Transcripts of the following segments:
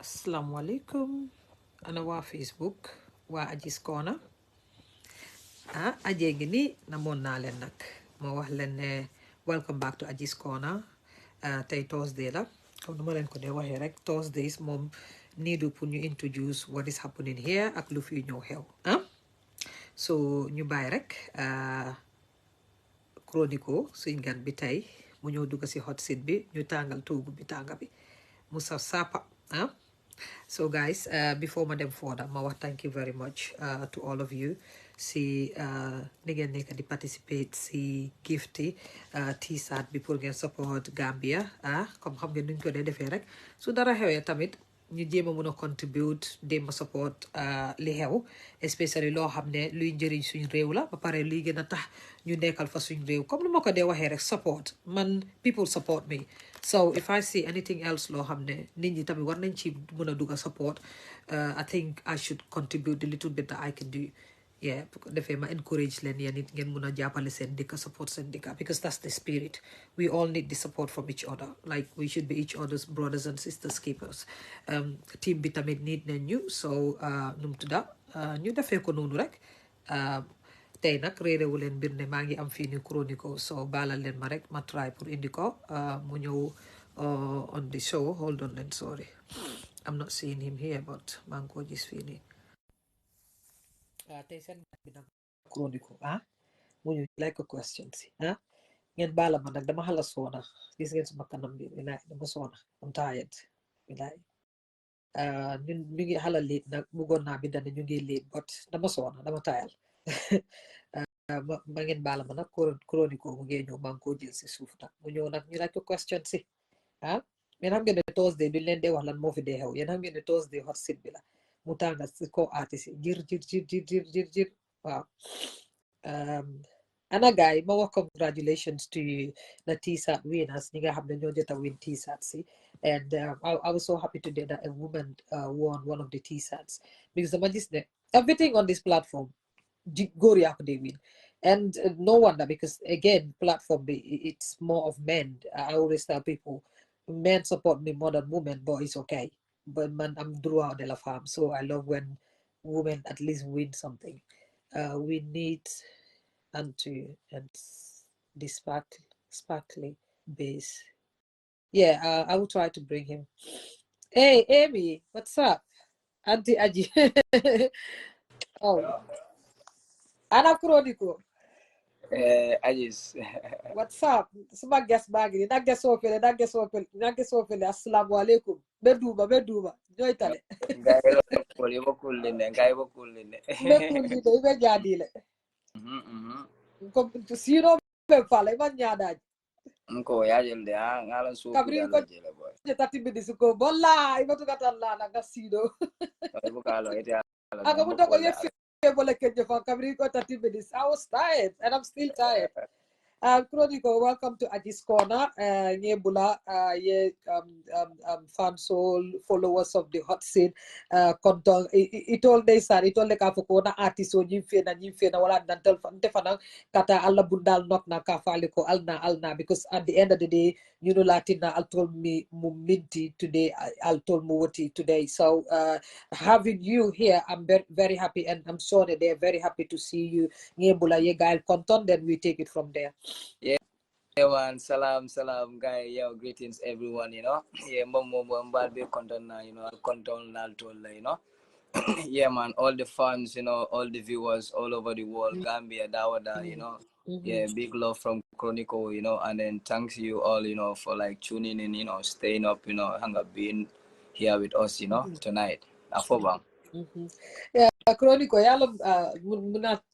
Assalamualaikum. Ana waa Facebook waa Ajis Corner ajee ngi ni namoon naa leen nag ma wax leen ne welcome back to Ajis Corner. Tey Thursday la comme nu ma leen ko dee waxee rek Thursdays moom niidu pour ñu introduce what is happening here ak lu fi ñëw xew so ñu bàyyi rek Chroniko suñ gan bi tey mu ñëw dugg si hot seat bi ñu tàngal toogu bi tànga bi mu saf sapa So guys, before Madam Forda, Mawa, thank you very much to all of you. Si nigen neka di participate si gifty T-SAT bi pour ngeen support Gambia comme xam ngeen nuñ ko dee defee rek su dara xewee tamit ñu jéem a mun a contribute déem a support li xew especially loo xam ne luy njëriñ suñ réew la ba pare luy gën a tax ñu nekkal fa suñ réew comme lu ma ko dee waxee rek support man people support me so if I see anything else loo xam ne nit ñi tamit war nañ ci mun a dugg support I think I should contribute the little bit that I can do yeah defee ma encourage leen yéen it ngeen mun a jàppale seen dëkk support seen dëkk because that's the spirit we all need the support from each other like we should be each other's brothers and sisters keepers team bi tamit need nañ ñu so num tudda ñu defee ko noonu rek tey nag réeréwu leen mbir ne maa ngi am fii ni Chroniko so baalal leen ma rek ma try pour indi ko mu ñëw on the show hold on leen sorry I'm not seeing him here but maa ngi ko gis fii nii tey seen bi nag Chroniko mu ñu like a question si ngeen baala ma nag dama xala soona gis ngeen suma kanam bi bilaay dama soona I'm tired bilaay ñun ñu ngi xala late nag bëggoon naa bi dane ñu ngi late but dama soona dama tired ma ngeen baala ma nag Chroniko mu ngi ñëw maa ngi ko jël si suuf nag mu ñëw nag ñu like a question si yéen xam ngeen ne Thursday duñ leen dee wax lan moo fi dee xew yéen xam ngeen ne Thursday hot seat bi la mu tànga si ko artiste yi jir waaw ana guy ma wax congratulations to you the T-SAT winners ñi nga xam ne ñoo jot a win T-SAT si and I was so happy today that a woman won one of the T-SATs because dama gis ne everything on this platform góor yaa ko dee win and no wonder because again platform it's more of men I always tell people men support me more than women but it's okay but man I'm droit de la femme so I love when women at least win something we need and the sparkly base yeah I will try to bring him hey Amy what's up Auntie Aji oh Ana Chroniko Ajis. what's up suma guest bagi na guest ofele assalamu alaikum beduba joy tale Gairo ibo kulline. be kulli be jadile ko sino be fala man nyaada Nko yajel de ngalan so kabri ko jele boy. je tati bidi suko bolla ibatu katalla na gasino Ibo kalo ite ala aga mambo muto ko ko ye bole keje fa kabri ko tati bidi I was tired and I'm still tired Chroniko, welcome to Ajis Corner. Nyebula, ye followers of the hot scene. Kontong, it all day sir, it all like afukona artist o nyimfe na wala nantal fanang kata alla bundal nok na kafaliko alna because at the end of the day, you know Latina al told me muminti today, al told muwati today. So having you here, I'm very, very happy and I'm sure that they're very happy to see you. Nyebula ye gail konton, then we take it from there. Yeah, man. Salam, guy. Yo, greetings, everyone. You know, yeah, mbal be content na, you know, content na you know. Yeah, man. All the fans, you know, all the viewers all over the world, Gambia, Dawada, you know. Yeah, big love from Chroniko, you know, and then thanks you all, you know, for like tuning in, you know, staying up, you know, hang up being here with us, you know, tonight. Afobang. Yeah, Chroniko,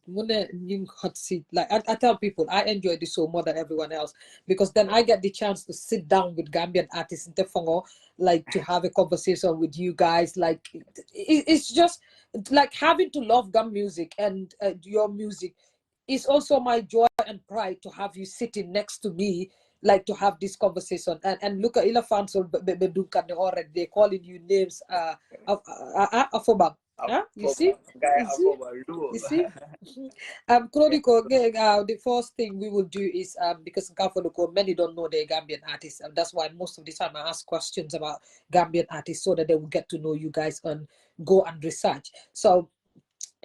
muna hot seat. Like I tell people, I enjoy this show more than everyone else because then I get the chance to sit down with Gambian artists in Tefongo, like to have a conversation with you guys. Like it's just like having to love Gam music and your music is also my joy and pride to have you sitting next to me. Like to have this conversation and look at Ila Fansol already they're calling you names Afobang. Huh? You see? Guy, You see? You see? Chroniko, the first thing we will do is because Gafoluko, many don't know they're Gambian artists, and that's why most of the time I ask questions about Gambian artists so that they will get to know you guys and go and research. So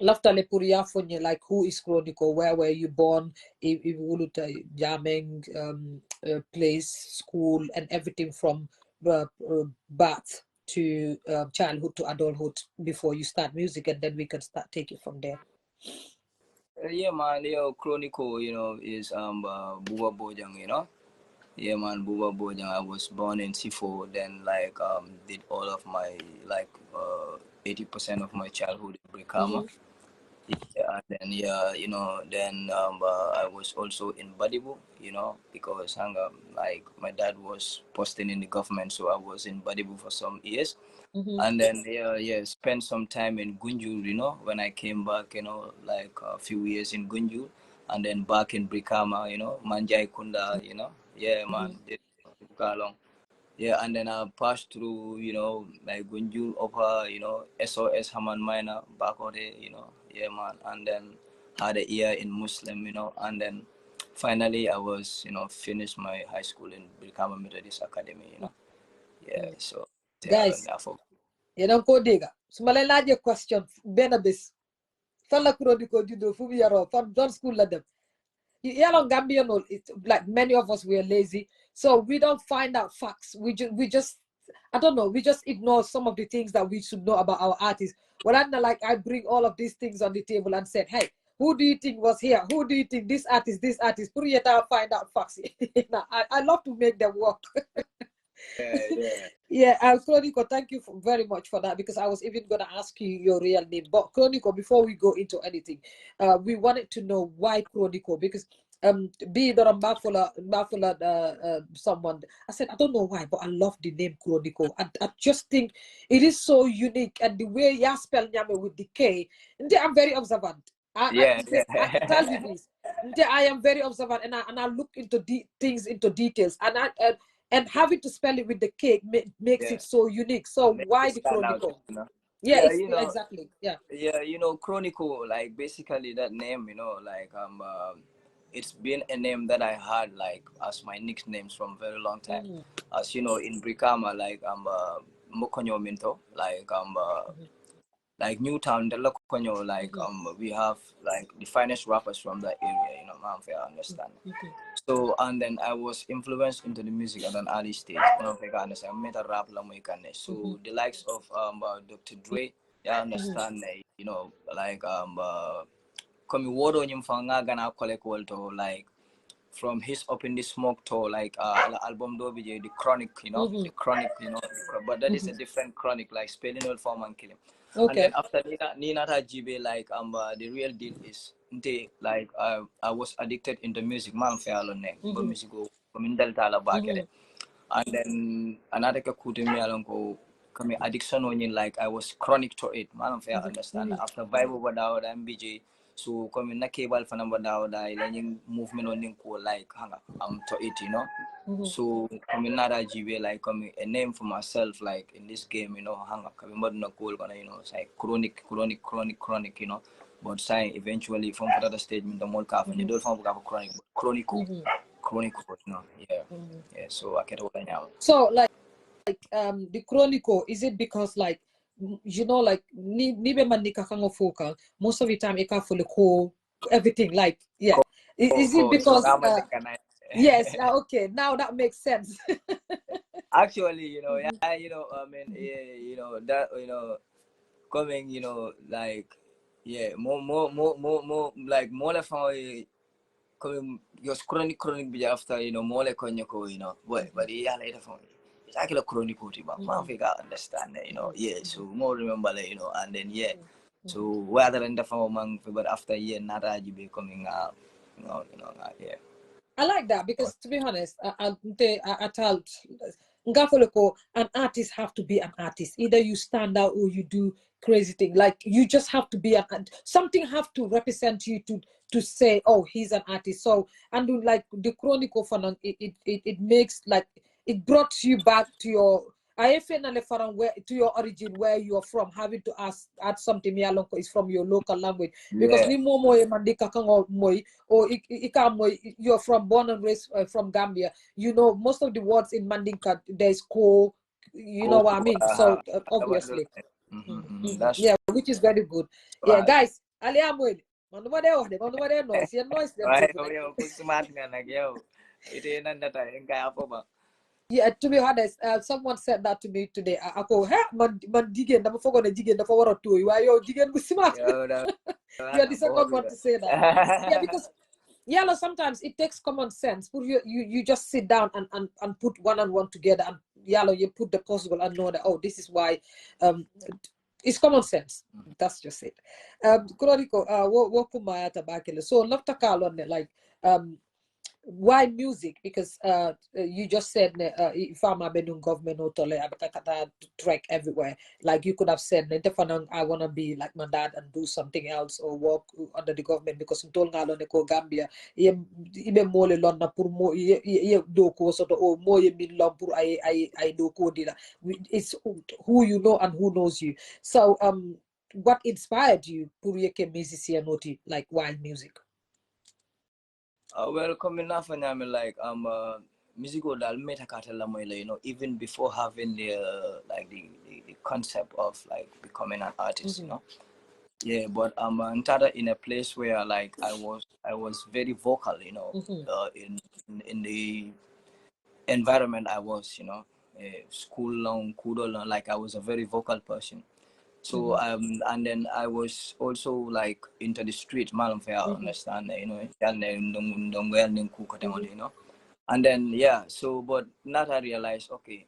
Laftale Puria Fonye, like who is Chroniko? Where were you born? If Wuluta Jameng place, school, and everything from birth to childhood to adulthood before you start music, and then we can start take it from there. Yeah, man. Chroniko, is Buba Bojang, Yeah, man, Buba Bojang. I was born in Sifo, then like did all of my like 80% of my childhood in Brikama. Yeah, and then then I was also in Badibu, because like my dad was posting in the government, so I was in Badibu for some years. And then spent some time in Gunjur, when I came back, like a few years in Gunjur, and then back in Brikama, Manjai Kunda, yeah, man, did long. Yeah, and then I passed through, like Gunjur, Upper, SOS Haman Minor, back on there, yeah, man, and then had a year in Muslim, and then finally I was, finished my high school in Brikama Methodist Academy, yeah, so Guys, therefore. you don't go digger. So my larger question, Benabis. Fala Chroniko judo fu yaro from don't school let them. Yellow Gambian, it's like many of us were lazy, so we don't find out facts. We just I don't know. We just ignore some of the things that we should know about our artists. Well, I'm not like I bring all of these things on the table and said, "Hey, who do you think was here? Who do you think this artist? Put it out, find out facts." Now, I love to make them work. Yeah, Chroniko, thank you very much for that, because I was even going to ask you your real name. But Chroniko, before we go into anything, we wanted to know why Chroniko, because be that I'm someone. I said, I don't know why, but I love the name Chroniko. I just think it is so unique, and the way you spell Nyame with the K, I'm very observant. Tell me please. I am very observant, and I look into things into details, and having to spell it with the K makes it so unique. So why the Chroniko? Yeah, exactly. Yeah. Yeah, Chroniko, like basically that name, like it's been a name that I had like as my nicknames from very long time. As you know, in Brikama, like Mokonyo Minto, like Newtown, the Lokonyo, like we have like the finest rappers from that area, man, if I understand. So, and then I was influenced into the music at an early stage. I made a rap so the likes of Dr. Dre, yeah, understand, like coming word on him for gonna collect like from his Up in the Smoke tour, like album the Chronic, the Chronic, but that is a different Chronic, like spelling old form and killing. Okay. And then after Nina Jibe, like the real deal is like I was addicted into music, man, fair alone, but music go from Delta back at it. And then another kakuti me along go come addiction on you, like I was chronic to it, man, fair understand. After Bible without MBJ, so coming na cable for number down, learning movement on like hang to it, So coming na GB, like coming a name for myself, like in this game, hang up coming more no cool gonna, it's like chronic, but saying eventually from another statement the more calf and you don't form chronic, chronicle, yeah. So I get what I know. So like the Chroniko, is it because like like nibe manika kango focal most of the time it can follow everything, like is it because yes, okay, now that makes sense. Actually, I mean, that, coming, like, more, like, more like, coming, your chronic be after, more like, but yeah, later for me. It's actually chronic, but man, figure understand that, so more remember, and then, so rather than the form, but after not be coming out, yeah. I like that, because to be honest, I told Ngafoloko, an artist have to be an artist. Either you stand out or you do crazy thing. Like you just have to be something have to represent you to say, oh, he's an artist. So and like the Chroniko it makes like it brought you back to your I finally from where to your origin, where you are from, having to add something Yalonko is from your local language. Because ni momo mandika kango moy or ika moy, you're from born and raised from Gambia. You know most of the words in Mandinka there's ko, you know what I mean. So obviously, that's yeah, which is very good. Yeah, guys, ali amoy. Manuwa de noise, your noise them. Smart nga nagyo. Ito yun ang data, yung kaya po ba? Yeah, to be honest, someone said that to me today. I go, hey, man, digging, I'm forgot a digging the forward to you. Why you digging with smart? You're the second one to say that. Yeah, because yeah, sometimes it takes common sense. You just sit down and put one and one together, and you put the possible and know that this is why. It's common sense. That's just it. Chroniko, what kumayata bakele. So lafta kalon like why music? Because you just said if I'm a government or track everywhere, like you could have said I want to be like my dad and do something else or work under the government because in Tolngalo ko Gambia ibe mole lonna pour mo do ko soto o mo min lon pour I do ko dila. It's who you know and who knows you. So what inspired you pour yeke musician noti like why music? Well, coming off and I'm like musical dal metakatala moyle, you know, even before having the like the concept of like becoming an artist, you know. Yeah, but I'm entered in a place where like I was very vocal, you know, in the environment I was, you know, school long, kudo long, like I was a very vocal person. So and then I was also like into the street, man, if I understand, you know, you know, and then yeah. So but not I realized, okay,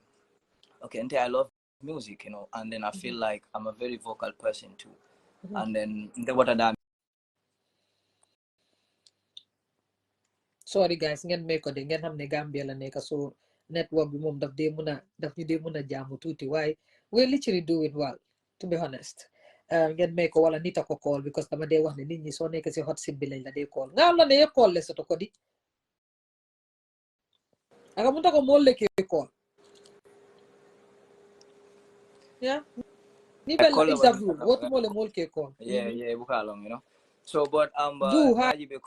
until I love music, you know, and then I feel like I'm a very vocal person too, and then what I done. Sorry guys, ngeen may ko de ngeen xam ne Gambia la nekk so network bi moom daf ñu dee mun a jaamu tuuti waaye we're literally doing well to be honest. Ngeen may ko wala nit a ko call because dama dee wax ne nit ñi soo nekk si hot seat bi lañ la dee call nga am la ne ye call le soto ko di aka munta ko mool le ke call yeah ni I bella call interview wotu mo le mool ke call yeah, bukalong, you know. So but do hi. Naji be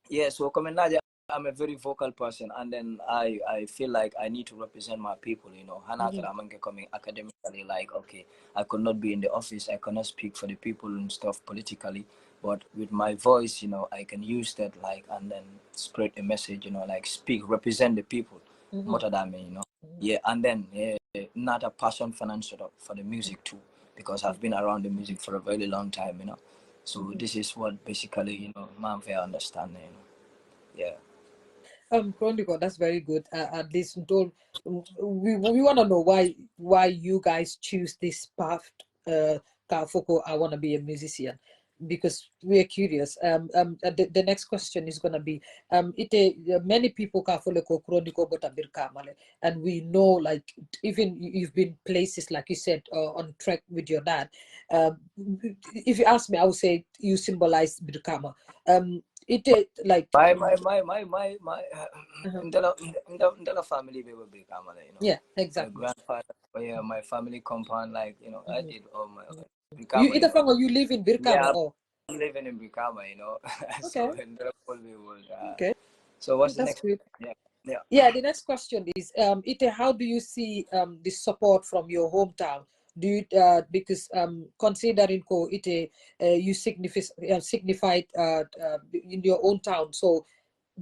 yeah, so coming Naja, I'm a very vocal person, and then I feel like I need to represent my people, you know. Hanata I'm coming academically, like okay, I could not be in the office, I cannot speak for the people and stuff politically, but with my voice, you know, I can use that like and then spread a message, you know, like speak, represent the people. What that mean, you know? Yeah, and then not a passion financial for the music too, because I've been around the music for a very long time, you know. So this is what basically, you know, man, I understand, you know. Yeah. Chroniko, that's very good. At least don't we want to know why you guys choose this path. Foko, I want to be a musician because we're curious. The next question is gonna be many people ka follow ko Chroniko but abir kamale, and we know like even you've been places like you said on track with your dad. If you ask me, I would say you symbolize Birkama. It like my Ndela family they will be Kamala, you know. yeah, My exactly. grandfather, yeah, my family compound, like, you know, I did all my You Brikama, you either know. from or you live in Birkama Yeah, or I'm living in Brikama, you know. okay, So Ndela family will okay, so what's the that's next? good. Yeah. Yeah, the next question is Ite, how do you see the support from your hometown? Do you because considering ko Ite you signified in your own town, so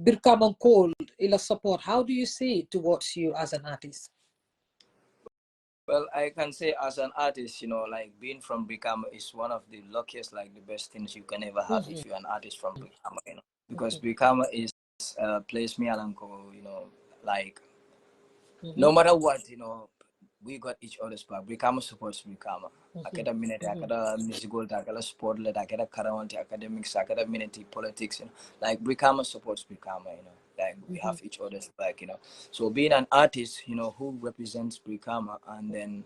Birkama Cole ila support, how do you see it towards you as an artist? Well, I can say as an artist, you know, like being from Brikama is one of the luckiest, like the best things you can ever have if you're an artist from Brikama, you know, because Brikama is place me alanko, you know, like no matter what, you know, we got each other's back. Brikama supports Brikama. Akada minute, akada musical, akada sport, akada current, academics, akada minute politics, you know, like Brikama supports Brikama, you know. Like we have each other's back, you know. So being an artist, you know, who represents Brikama, and then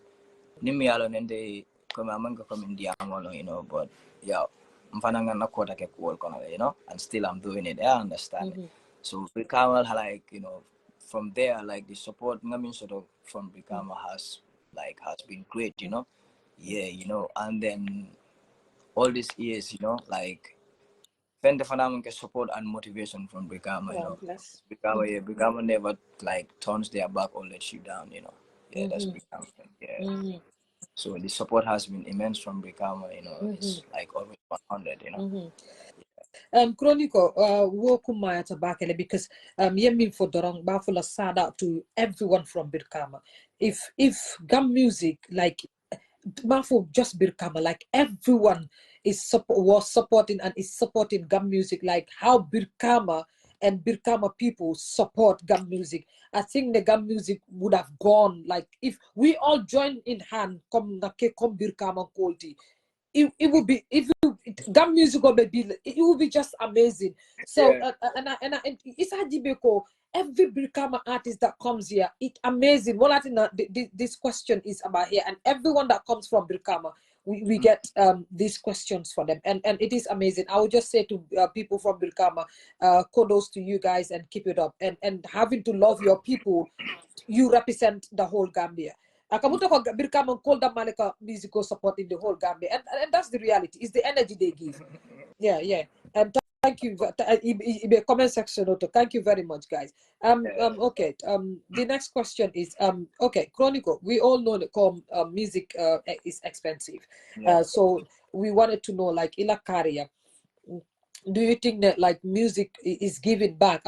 Nimialo and they come amanga come in Diamolo, you know, but yeah, mfananga na kota ke you know, and still I'm doing it. I understand it. So Brikama like, you know, from there, like the support I mean sort of from Brikama has been great, yeah, and then all these years, like when the fundamental support and motivation from Brikama, Oh, bless. Brikama never like turns their back or lets you down, yeah, that's Brikama, yeah. Mm-hmm. So the support has been immense from Brikama, Mm-hmm. it's like always 100, Mm-hmm. Chroniko, welcome Maya Tabakele because Yemin for Dorong Bafula shout out to everyone from Birkama. If gum music like Mafu just Birkama, like everyone was supporting and is supporting gum music, like how Birkama and Birkama people support gum music. I think the gum music would have gone like if we all join in hand, come Birkama Kolti. It would be if you gum music will be it will be just amazing. So yeah. and it's a dibeko. Every Brikama artist that comes here, it's amazing. What I think this question is about here, and everyone that comes from Brikama, we get these questions for them, and it is amazing. I would just say to people from Brikama, kudos to you guys and keep it up, and having to love your people, you represent the whole Gambia. Akamuto ko Birkama call them Malika musical support in the whole Gambia, and that's the reality. It's the energy they give. Yeah. And thank you. In the comment section, also, thank you very much, guys. Okay. The next question is okay, Chronicle. We all know that music is expensive. Yeah. So we wanted to know, like, Ila Karia, do you think that like music is giving back?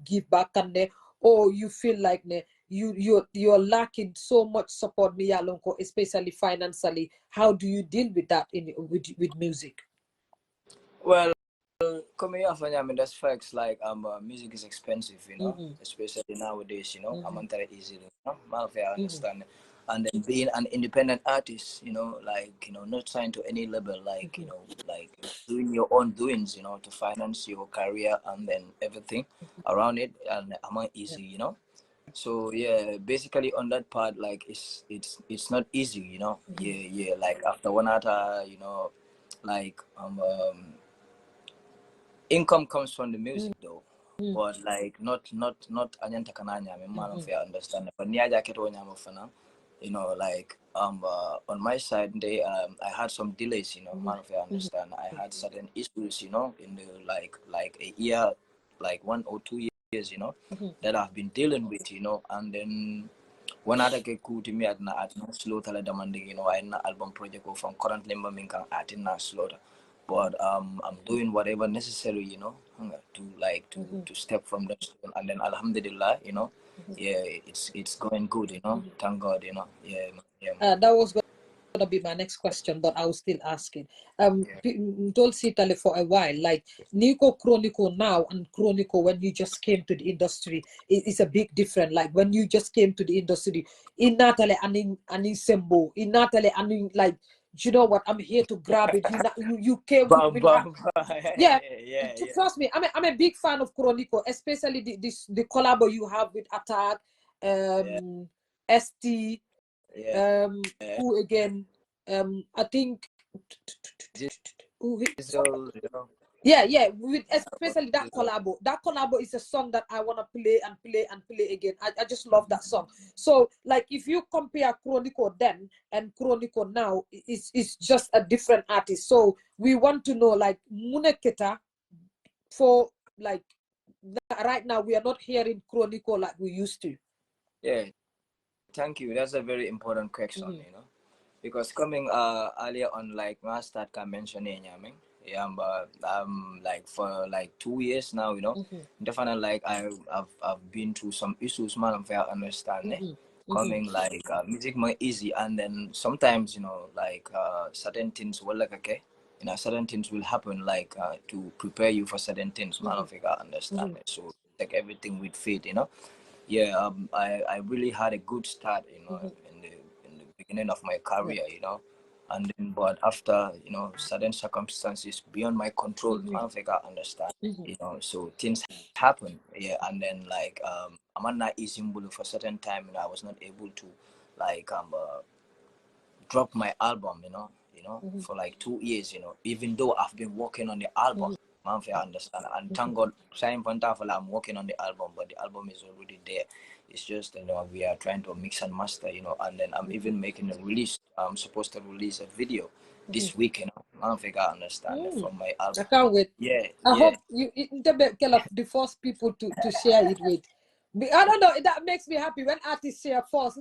Give back, and or you feel like you're lacking so much support, especially financially. How do you deal with that with music? Well, coming off, I mean, that's facts. Like, music is expensive, Mm-hmm. especially nowadays. I'm Mm-hmm. on that easily, Man, I Mm-hmm. understand. And then being an independent artist, like, not signed to any label, like, Mm-hmm. like doing your own doings, to finance your career and then everything around it, and I'm not Yeah. easy. So yeah, basically on that part, like it's not easy, Mm-hmm. Yeah. Like after one hour, like income comes from the music though, but like not anyanta kananya. I mean, man, Mm-hmm. if you understand, but niaja keto nyamo fana, like on my side, I had some delays, man, if you Mm-hmm. understand, I had certain issues, in the like a year, like 1 or 2 years, Mm-hmm. that I've been dealing with, and then when I get cool to me at no slow tele demanding, I na album project go from currently minkan at na slow. But I'm doing whatever necessary, to like Mm-hmm. to step from that stone, and then Alhamdulillah, yeah, it's going good, Mm-hmm. Thank God, yeah, yeah, That was gonna be my next question, but I was still asking. yeah. Told Sitale for a while, like Nico Chronico now and Chronico when you just came to the industry, it's a big difference. Like when you just came to the industry, in Natale and in Sembo, in Natale and in like, you know what? I'm here to grab it. You came Bam, with bam, bam. yeah. Yeah, yeah, Trust me, I'm a big fan of Chronico, especially the collabo you have with Attack, yeah, ST. yeah, yeah. Who again? I think. Who Diesel, yeah, with but especially that Diesel, collabo. That collabo is a song that I wanna play and play and play again. I just love that song. So like if you compare Chronico then and Chronico now, it's just a different artist. So we want to know like Muneketa for like right now we are not hearing Chronico like we used to. yeah. Thank you. That's a very important question, Mm-hmm. because coming earlier on, like when I start mentioning, yeah, but like for like 2 years now, Mm-hmm. definitely like I've been through some issues, man. If I understand, Mm-hmm. Mm-hmm. coming like music more easy, and then sometimes like certain things will like okay, certain things will happen like to prepare you for certain things, man. Mm-hmm. If I understand Mm-hmm. it, so like everything with faith, yeah, I really had a good start, Mm-hmm. in the beginning of my Yeah. career, and then but after certain circumstances beyond my control, Mm-hmm. I don't think I understand, Mm-hmm. so things happen, yeah, and then like I'm not easy for a certain time, and I was not able to like drop my album, Mm-hmm. for like 2 years, even though I've been working on the album. Man, I understand. And thank God, Simon Pantafala, I'm working on the album, but the album is already there. It's just, we are trying to mix and master, and then I'm even making a release. I'm supposed to release a video this week, Man, I understand from my album. I can't wait. Yeah, I yeah. hope you the first people to share it with. I don't know, that makes me happy when artists share first.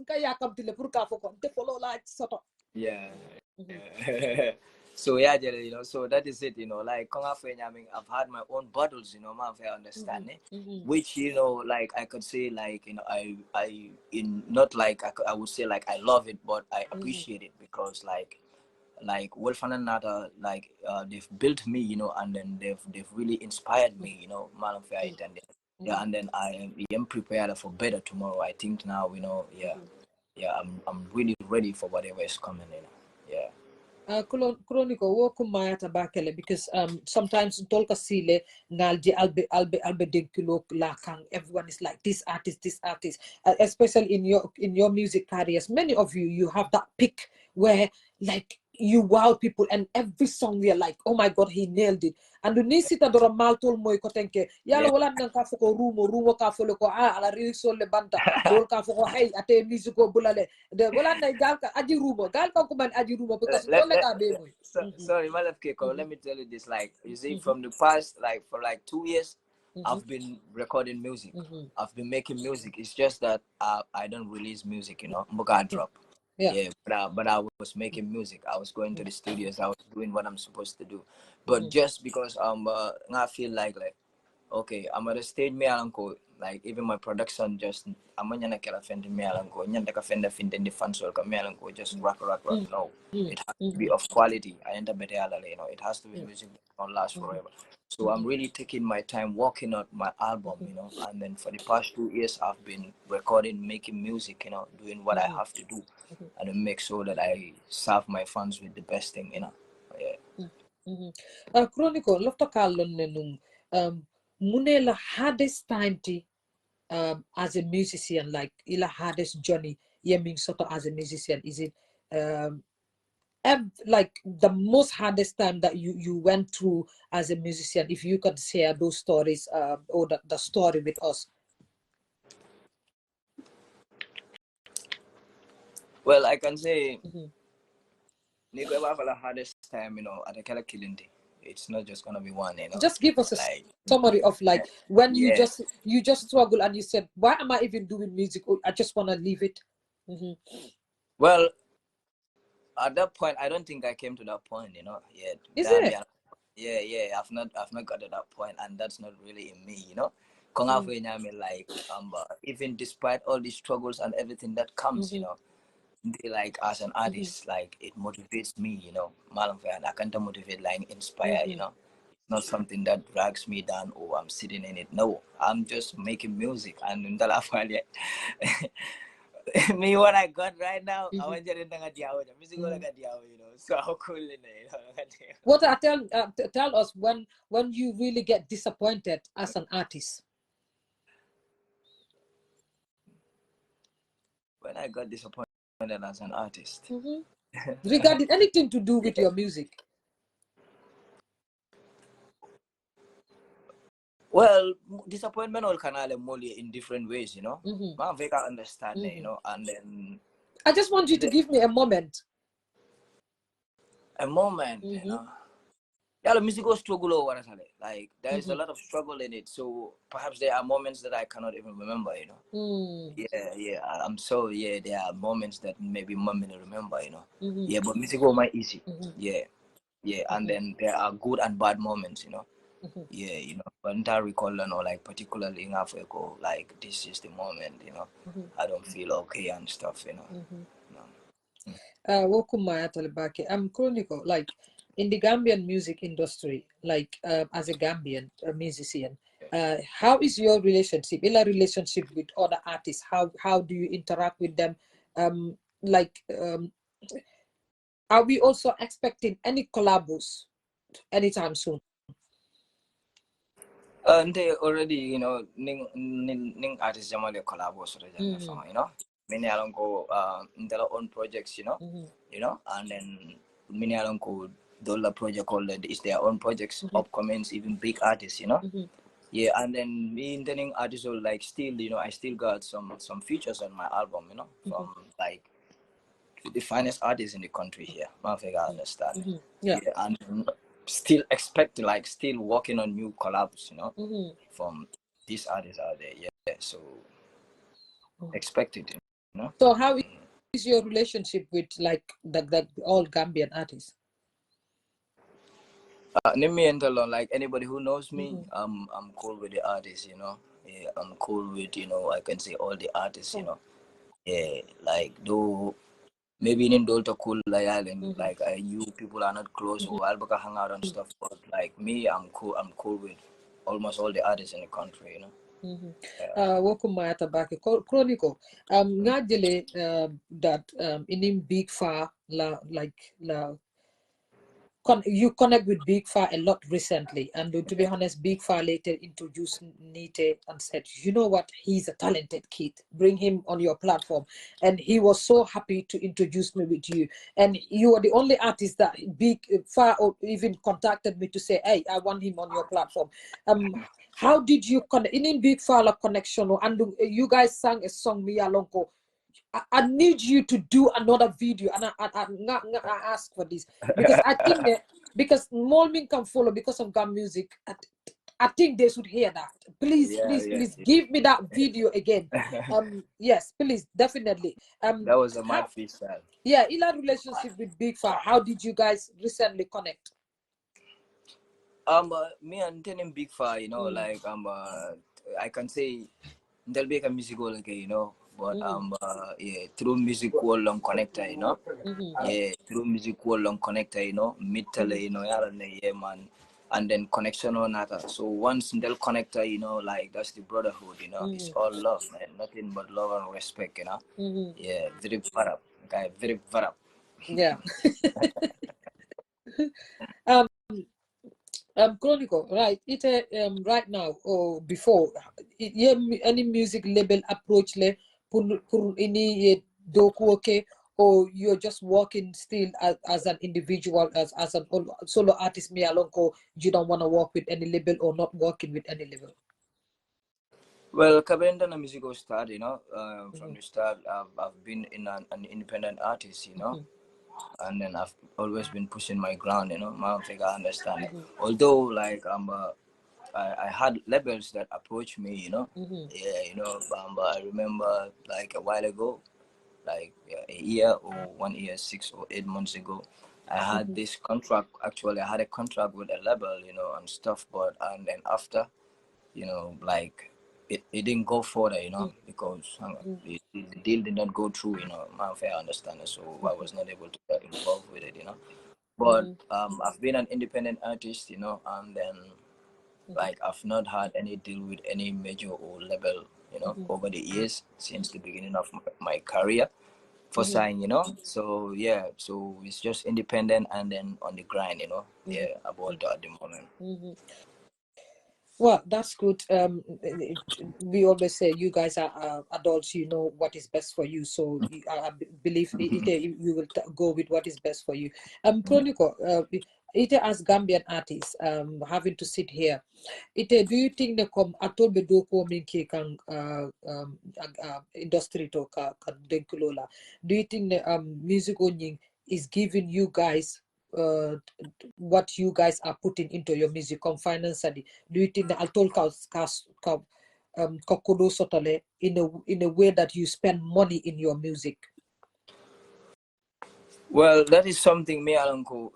Follow like sort of. Yeah. Yeah. So yeah, so that is it, like I mean, I've had my own battles, man, if I understand it. Which, like I could say, like, I in not like I would say like I love it, but I appreciate it because like Wolf and another, like they've built me, and then they've really inspired me, man of fair intended. Yeah, and then I am prepared for better tomorrow. I think now, yeah, I'm really ready for whatever is coming, yeah. Chroniko wo kumayata bakele because sometimes tolka sile ngalji albe denkilo lakang, everyone is like this artist, especially in your music careers. Many of you have that pick where like you wow people, and every song we are like, oh my god, he nailed it. And the nisita dora maltol moy ko tenke yalo Yeah. wala nan ka foko rumo ka folo ko ala ri sol le banta dol ka foko hey ate musico bulale de wala na gal ka aji rumo gal ka ko man aji rumo because let, dole let, ka be moy. sorry, Malaf Keko, let me tell you this. Like, you see, from the past, like, for like 2 years, I've been recording music. I've been making music. It's just that I don't release music, Mboka drop. Yeah, but I was making music. I was going to the studios. I was doing what I'm supposed to do. But just because I feel like okay, I'm at a stage me alanko, like even my production just I'm gonna kela fend me alanko nyanda ka fenda fin the fans or me alanko just rock. No, it has to be of quality. I enter better, it has to be music that can last forever. So I'm really taking my time working on my album, and then for the past 2 years I've been recording, making music, doing what I have to do, and to make sure that I serve my fans with the best thing, Yeah. Chroniko lofta kallon nenum mune la hardest time ti as a musician, like ila hardest journey yeming soto as a musician, is it like the most hardest time that you went through as a musician, if you could share those stories or the story with us? Well, I can say Nico ever for the hardest time, at a killer killing day. It's not just gonna be one, Just give us a like summary of like when you yeah. just struggle and you said, why am I even doing music? Oh, I just want to leave it. Well, at that point, I don't think I came to that point, yet. Is it? Yeah. I've not got to that point, and that's not really in me, Kung Afu Nyame, like even despite all the struggles and everything that comes, like as an artist, like it motivates me, Malam and I can't motivate, like inspire, not something that drags me down or I'm sitting in it. No, I'm just making music and me what I got right now, I want to music so how cool in it. What I tell us when you really get disappointed as an artist. When I got disappointed as an artist. Regarding anything to do with your music. Well, disappointment all can molly in different ways, Man, I understand, and then I just want you to give me a moment. A moment, Yeah, the musical struggle over like there is a lot of struggle in it. So perhaps there are moments that I cannot even remember, Yeah, I'm sorry. Yeah, there are moments that maybe mom may remember, Yeah, but musical my easy. Yeah, and then there are good and bad moments, Yeah, when I recall, like particularly in Africa, like this is the moment, I don't feel okay and stuff, Chroniko, like in the Gambian music industry, like as a Gambian musician, how is your relationship, relationship with other artists? How do you interact with them? Like are we also expecting any collabos anytime soon? They already, ning artists jamal collabos Many along go in their own projects, and then many along go Dollar project called it's their own projects, upcomings, even big artists, you know. Yeah, and then me intending artists will like still, you know, I still got some features on my album, you know, from like the finest artists in the country here. I think I understand. Yeah. Yeah, and still expecting like still working on new collabs, you know, from these artists out there. Yeah, so expected, you know. So how is your relationship with like the all Gambian artists? Name me and alone, like anybody who knows me, I'm cool with the artists, you know. Yeah, I'm cool with, you know, I can say all the artists, you know. Yeah, like though maybe in Dolta cool like island, like you people are not close or I'll hang out and stuff, but like me, I'm cool with almost all the artists in the country, you know. Welcome Mayata Baki Chronico. Ngajele that in Big Far la like la you connect with Big Far a lot recently, and to be honest, Big Far later introduced Nite and said, "You know what? He's a talented kid. Bring him on your platform." And he was so happy to introduce me with you. And you are the only artist that Big Far even contacted me to say, "Hey, I want him on your platform." How did you connect? In Big Far la connection, and you guys sang a song, Mia Lonko. I need you to do another video, and I ask for this because I think that because more men can follow because of Gam music. I think they should hear that. Please, Yeah, please, please give me that video again. Yes, please, definitely. That was a How? mad freestyle. Yeah, in a relationship with Big Far, how did you guys recently connect? Me and Tenim Big Fire, you know, like I can say there'll be a musical like you know, but yeah, through music wall long connector, you know, yeah, through music wall long connector, you know, middle, you know, yeah, man, and then connection on that. So once they'll connector, you know, like that's the brotherhood, you know, it's all love, man, nothing but love and respect, you know, yeah, very varap, okay, very varap. Yeah. Chronicle, right? It right now or before, yeah, any music label approach le pour any doku okay, or you're just working still as an individual as an solo artist me alone, or you don't want to work with any label or not working with any label. Well, Kabenda na musical start, you know, from the start, I've been in an independent artist, you know, and then I've always been pushing my ground, you know, my figure understand it. Although, like, I had labels that approached me, you know, yeah, you know, I remember like a while ago, like a year or 1 year, 6 or 8 months ago, I had this contract. Actually, I had a contract with a label, you know, and stuff, but and then after, you know, like it didn't go further, you know, because the deal did not go through, you know, my fair understanding, so I was not able to get involved with it, you know. But I've been an independent artist, you know, and then like I've not had any deal with any major or label, you know, over the years since the beginning of my career for sign, you know. So yeah, so it's just independent and then on the grind, you know. Yeah, about that at the moment. Well, that's good. We always say you guys are adults. You know what is best for you. So believe you will go with what is best for you. Chronico, it as Gambian artists, having to sit here. Do you think the atol do ko minke kan industry to kan denkulola? Do you think the music onying is giving you guys what you guys are putting into your music financially? Do you think that altol kokodo sotole in a way that you spend money in your music? Well, that is something me uncle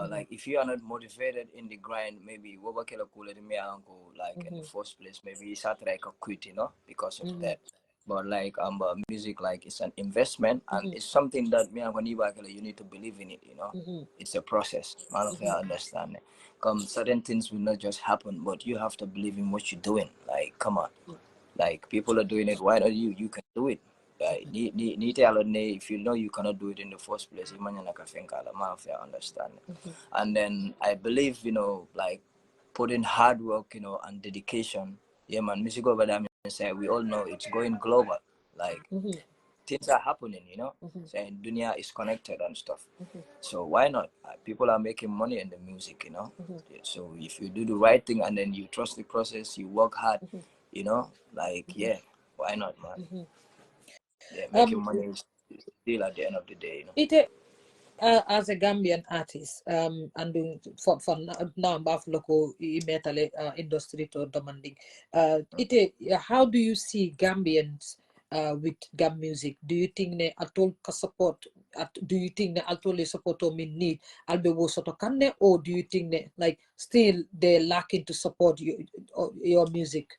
like if you are not motivated in the grind, maybe what cool me uncle like in the first place, maybe it's hard like a quit, you know, because of that. But like music like it's an investment and it's something that me uncle you need to believe in it, you know. It's a process. Man of I understand it. Certain things will not just happen, but you have to believe in what you're doing. Like come on. Like people are doing it, why not you? You can do it. If you know you cannot do it in the first place, you might not understand. And then I believe, you know, like putting hard work, you know, and dedication. Yeah, man, music over there, say we all know it's going global. Like things are happening, you know. So dunya is connected and stuff. So why not? People are making money in the music, you know. Yeah, so if you do the right thing and then you trust the process, you work hard, you know, like yeah, why not, man? Yeah, making money is still at the end of the day, you know. Ite as a Gambian artist, and for now, local metal industry to demanding. How do you see Gambians with Gam music? Do you think they at all support? Do you think they at all support or mean need albe wo soto kanne, or do you think they like still they lacking to support your music?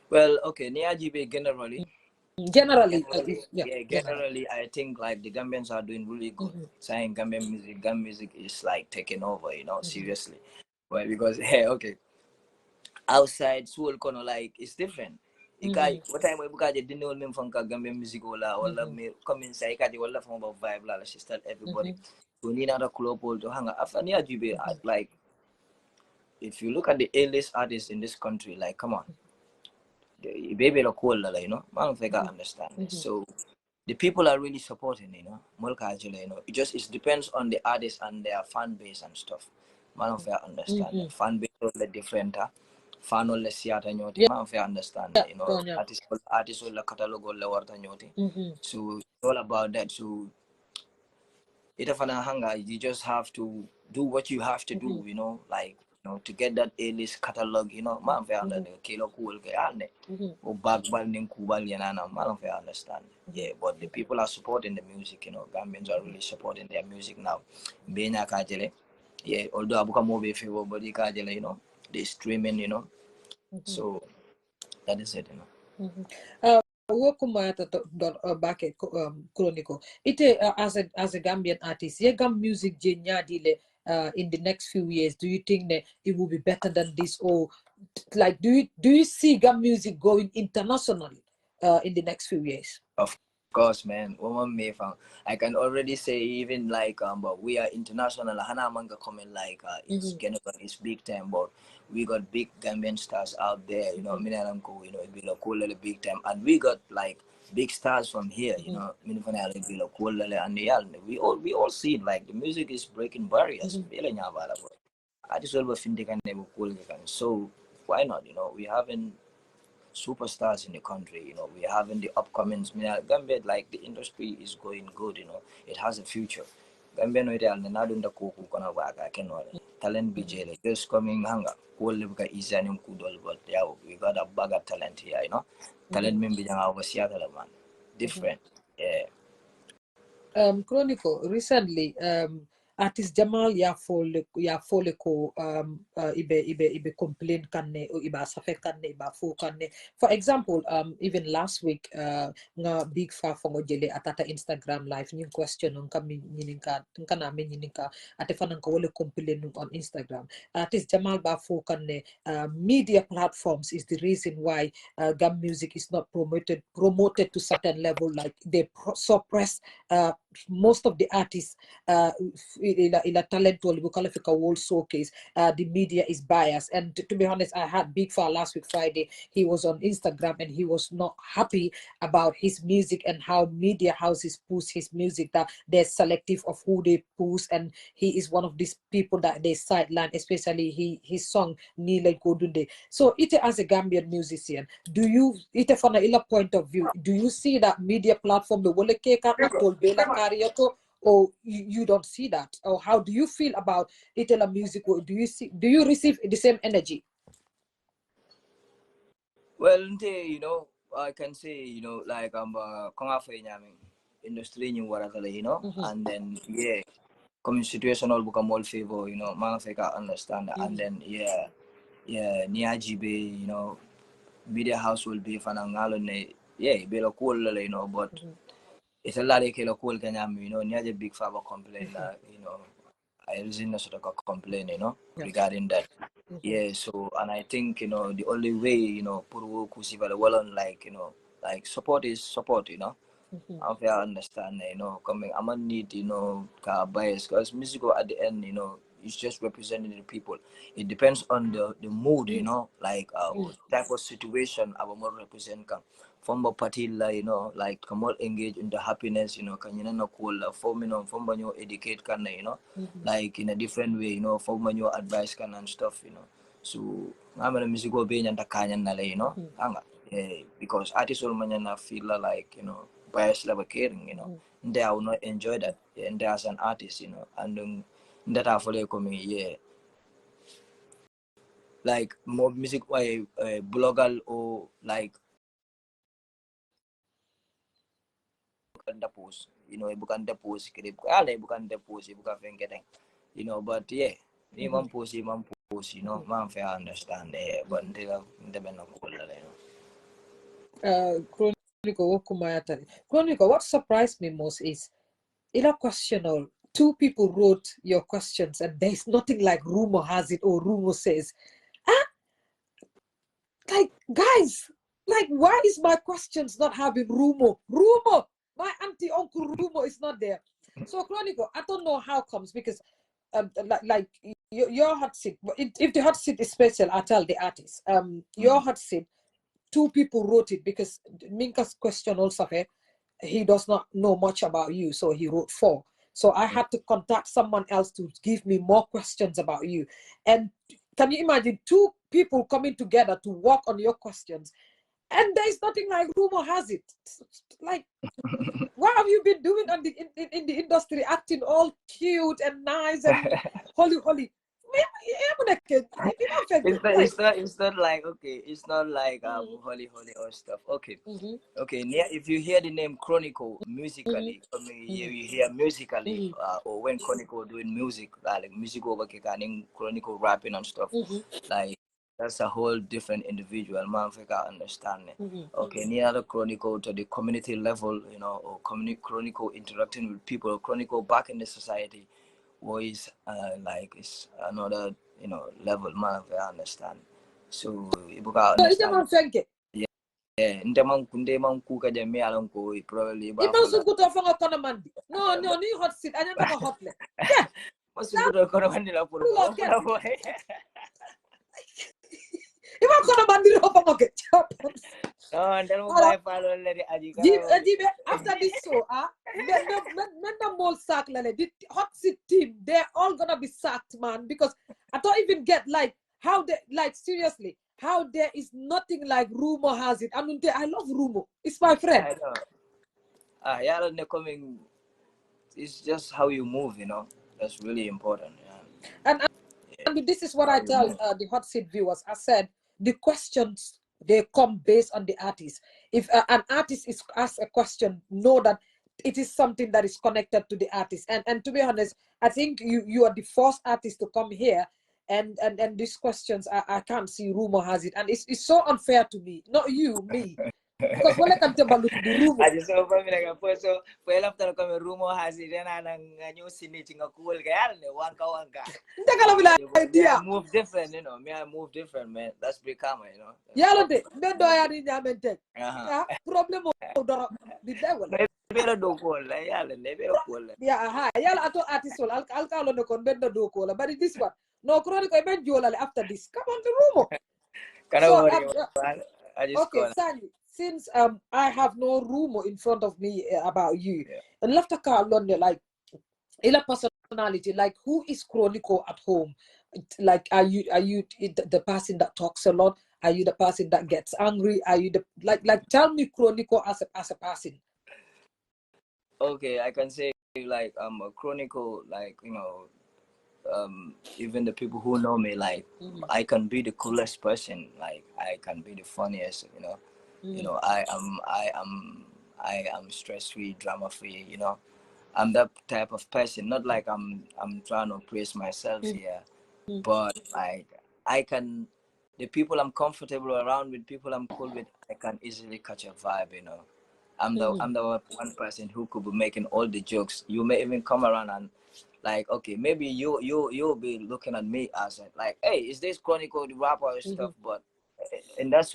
Well, okay, Niajibe generally. Generally, Generally, yeah, yeah, general. generally, I think like the Gambians are doing really good. Saying Gambian music is like taking over, you know, seriously. Well, because hey, okay, outside soul kono like it's different. Ikai, what time we buka je dino me from Gambian music wala me come inside ikaji wala from about vibe la she start everybody. We need another club hole to hang out. After near GB, like if you look at the A-list artists in this country, like come on, baby la cool la, you know, man, I understand this. So the people are really supporting, you know, Mulka you know, it depends on the artist and their fan base and stuff. Man of I understand. Fan base is different, fan all the siata nyoti, Yeah, man of I understand, you know, Tonya. artist all the catalog all the warta nyoti. So it's all about that. So itafana hanga, you just have to do what you have to do, you know, like to get that A-list catalog, you know, man of I understand. Kilo cool ke ane. Or backball ning kubal yanana, man of I understand. Yeah, but the people are supporting the music, you know. Gambians are really supporting their music now. Benya kajele. Yeah, although abuka mobe favor body kajele, you know, they streaming, you know. So that is it, you know. Wokuma back at Chroniko. Ite as a Gambian artist, ye Gam music dile in the next few years. Do you think that it will be better than this, or like do you see Gam music going internationally in the next few years? Of course, man. Woman may found. I can already say even like but we are international. Hana manga comment like it's it's big time, but we got big Gambian stars out there. You know, Minanamko, you know, it be like cool big time, and we got like big stars from here. You know, Minifana be like cool and we all see it, like the music is breaking barriers. I just over think they can never cool. So why not? You know, we haven't superstars in the country. You know, we're having the upcomings. Gambia, like the industry is going good. You know, it has a future. Gambia no ideal na nadunda kuku kona waga kenole. Talent bijele just coming hanga. Kuole buka isa ni mkudol but yeah, we got a bag of talent here. You know, talent mimbi janga overseattle man. Different. Yeah. Chronicle recently artist Jamal ya fole ko ibe complain kanne o iba safe kanne iba fo kanne. For example, even last week nga big fa fongo jele atata Instagram live new question on kami nyininka kana me nyininka ate fanan ko wole complain on Instagram. Artist Jamal ba fo kanne media platforms is the reason why gam music is not promoted to certain level, like they suppress most of the artists ila talent Bukalafika World Showcase. The media is biased, and to be honest, I had Big Far last week Friday. He was on Instagram and he was not happy about his music and how media houses push his music, that they're selective of who they push, and he is one of these people that they sideline, especially his song Nile Godunde. So ite as a Gambian musician, do you ite from a ila point of view, do you see that media platform the wole keka atol bela karioto, or you don't see that? Or how do you feel about Itala music? Or do you receive the same energy? Well, you know, I can say, you know, like konga fe nyaming industry ni waratale, you know, and then yeah, coming situational book all favor, you know, man I understand that. And then yeah, Niajibe, you know, media house will be fanangalo ne yeah, be lo cool, you know, but it's a lot of kilo cool kanyam, you know, Niaje big father complain that, you know, I resent sort of complain, you know, regarding that. Yeah, so and I think, you know, the only way, you know, Puru Kusiva well on like, you know, like support is support, you know. I understand, you know, coming I'm gonna need, you know, bias because musical at the end, you know, it's just representing the people. It depends on the mood, you know, like type of situation our more represent can. From a particular, you know, like come out engage in the happiness, you know, can you know cool form, you know, from when you educate can, you know, like in a different way, you know, from when you advice can and stuff, you know. So I'm gonna music go being and the canyon, you know, because artists will man feel like, you know, bias level caring, you know, they will not enjoy that, and they as an artist, you know, and that are for coming, yeah, like more music by blogger or like the post, you know, bukan the post, kaya bukan the post, bukan getting, you know, but yeah, imam post, you know, man, fair understand, but they been no cool, you know. Chroniko, what surprised me most is in a question, two people wrote your questions and there's nothing like rumor has it or rumor says. Like, guys, like, why is my questions not having rumor? Rumor! My auntie, uncle rumor is not there. So, Chronicle, I don't know how comes because, like your hot seat, if the hot seat is special, I tell the artist, your hot seat, two people wrote it because Minka's question also, he does not know much about you, so he wrote 4. So I had to contact someone else to give me more questions about you. And can you imagine 2 people coming together to work on your questions? And there's nothing like rumor has it. Like, what have you been doing on in the industry, acting all cute and nice and holy? It's not like okay, it's not like holy or stuff. Okay. Okay, if you hear the name Chroniko musically, I mean, you hear musically, or when Chroniko doing music, like music over kicking, Chroniko rapping and stuff, like that's a whole different individual. Man, if I can understand it. Okay, near the Chroniko to the community level, you know, or Chroniko interacting with people, Chroniko back in the society, was like it's another, you know, level. Man, if I understand. So you can understand. Ndemang kuka jami alam ko probably ba Iman suguto fanga kono mandi. No, ni hot seat. Anya taka hot le. Yeah. Masuguto kono mandi la puro. Iman kono mandi lo fanga ke. No, ndel mo bay falo le di aji ka. Jibe, after this show, men the mall sack lele. The hot seat team, they're all gonna be sacked, man, because I don't even get like how they like seriously. How there is nothing like rumor has it. I mean, I love rumor. It's my friend. I know. Yeah, coming. It's just how you move, you know. That's really important. Yeah. And this is what I tell the hot seat viewers. I said the questions they come based on the artist. If an artist is asked a question, know that it is something that is connected to the artist. And to be honest, I think you are the first artist to come here. And these questions, I can't see rumor has it, and it's so unfair to me, not you, me, because when I can tell about the rumor. I just so like so well after come rumor has it then ang new sinitching a cool kaya wanka. Idea. I move different, you know. I move different, man. That's pretty common, you know. Yalo de do ya ni nyamente. Problem do the devil. Pero do ko la yala never ko la. Yeah, yala ato artist wol al kalo no kon beddo do ko la, but this one no Chronico e ben jolale after this. Come on the rumor. So okay, Sandy, since I have no rumor in front of me about you, and left a car London like ila personality, like who is Chronico at home? Like are you the person that talks a lot? Are you the person that gets angry? Are you the like tell me Chronico as a person? Okay, I can say like a Chronico, like, you know, even the people who know me, like I can be the coolest person, like I can be the funniest, you know. You know, I am stress free, drama free, you know. I'm that type of person. Not like I'm trying to praise myself here, but like I can, the people I'm comfortable around with, people I'm cool with, I can easily catch a vibe, you know. I'm the one person who could be making all the jokes. You may even come around and like, okay, maybe you'll be looking at me as like, hey, is this Chronicle the rapper or stuff? But in that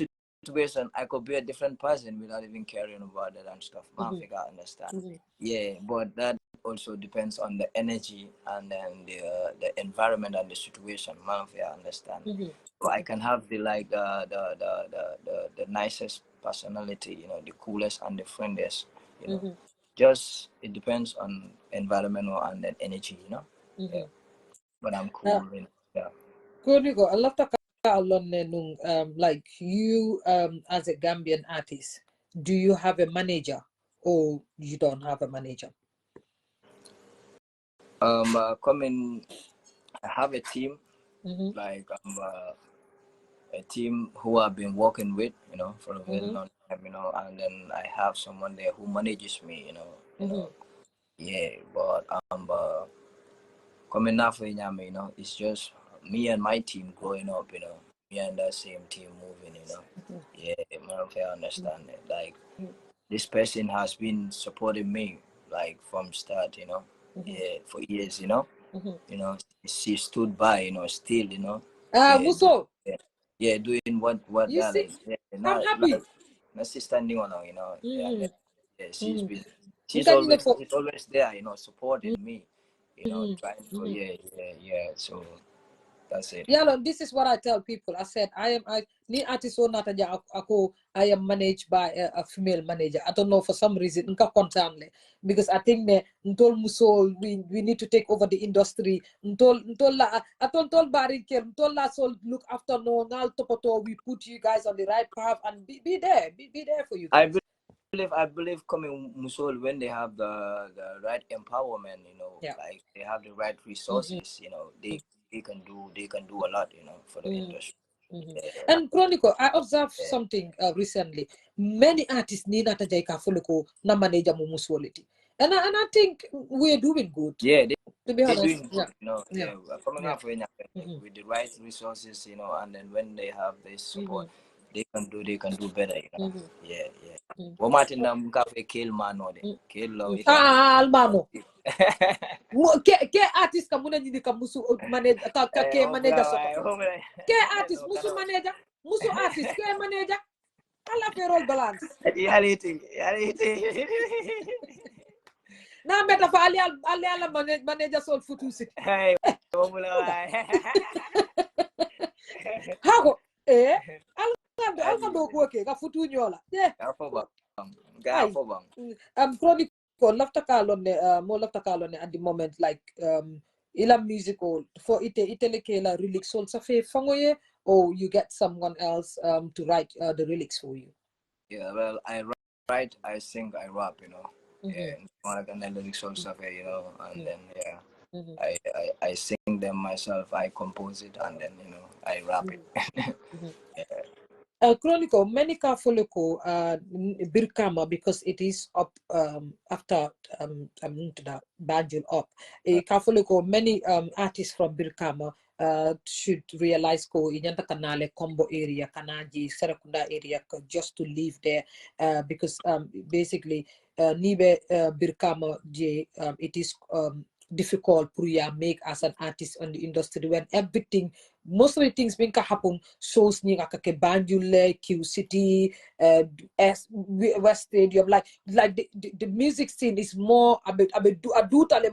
situation, I could be a different person without even caring about it and stuff. Man, I understand. Yeah, but that also depends on the energy and then the environment and the situation. Man, if I understand. So I can have the like the nicest personality, you know, the coolest and the friendliest, you know. Just it depends on environmental and then energy, you know. Yeah. But I'm cool, you know. Yeah. Chroniko, I love to like you as a Gambian artist, do you have a manager or you don't have a manager? Coming, I have a team, like a team who I've been working with, you know, for a very long time, you know, and then I have someone there who manages me, you know, yeah. But coming after Nyame, you know, it's just me and my team growing up, you know, me and that same team moving, you know, yeah. Man, if I understand it, like this person has been supporting me like from start, you know, yeah, for years, you know, she stood by, you know, still, you know, yeah, Muso, yeah, doing what you they're see, like, yeah, I'm not happy. standing on her, you know, yeah, yeah, Mm-hmm. she's always there, you know, supporting me, you know, trying for, yeah, so that's it. Yeah, look, this is what I tell people. I said I ni artist o nataja ako I am managed by a female manager. I don't know for some reason nka kontanle because I think ne ntol muso we need to take over the industry. Ntol la atol bari ker ntol la sol look after no ngal topoto we put you guys on the right path and be there. Be there for you guys. I believe coming Musul when they have the right empowerment, you know, Yeah. like they have the right resources, you know, they can do a lot, you know, for the industry. And Chroniko, I observed something recently. Many artists need not a follow na manager mumuswality. And I think we're doing good. Yeah, To be they're honest. doing good, you know. Yeah. We're coming up with the right resources, you know, and then when they have this support, they can do better, you know. Yeah. What Martin cafe kill man or kill law Almano. Ke artist ka muna hindi ka musu manager ke manager soto. Ke artist musu manager, musu artist ke manager. Ala payroll balance. Reality. Na meta fa ali ala manager sol futu sit. Hey, Hako alga do ko ke ka futu nyola. Yeah. Ay. Chronico lafta kalon ne mo lafta kalon ne at the moment like ila musical for ite la lyrics sol sa fe fangoye or you get someone else to write the lyrics for you. Yeah, well, I write, I sing, I rap, you know. Yeah, and then lyrics also, you know, and then yeah, I sing them myself, I compose it, and then you know I rap it. Chronicle, many Kafoloko Birkama because it is up after the Banjul up. Kafoloko, many artists from Birkama should realize ko inyanta kanale combo area kanaji serakunda area just to live there because basically nibe Birkama it is difficult for you make as an artist on the industry when everything most of the things being happen shows ni ke Banjul, Q City, West Stadium like the music scene is more a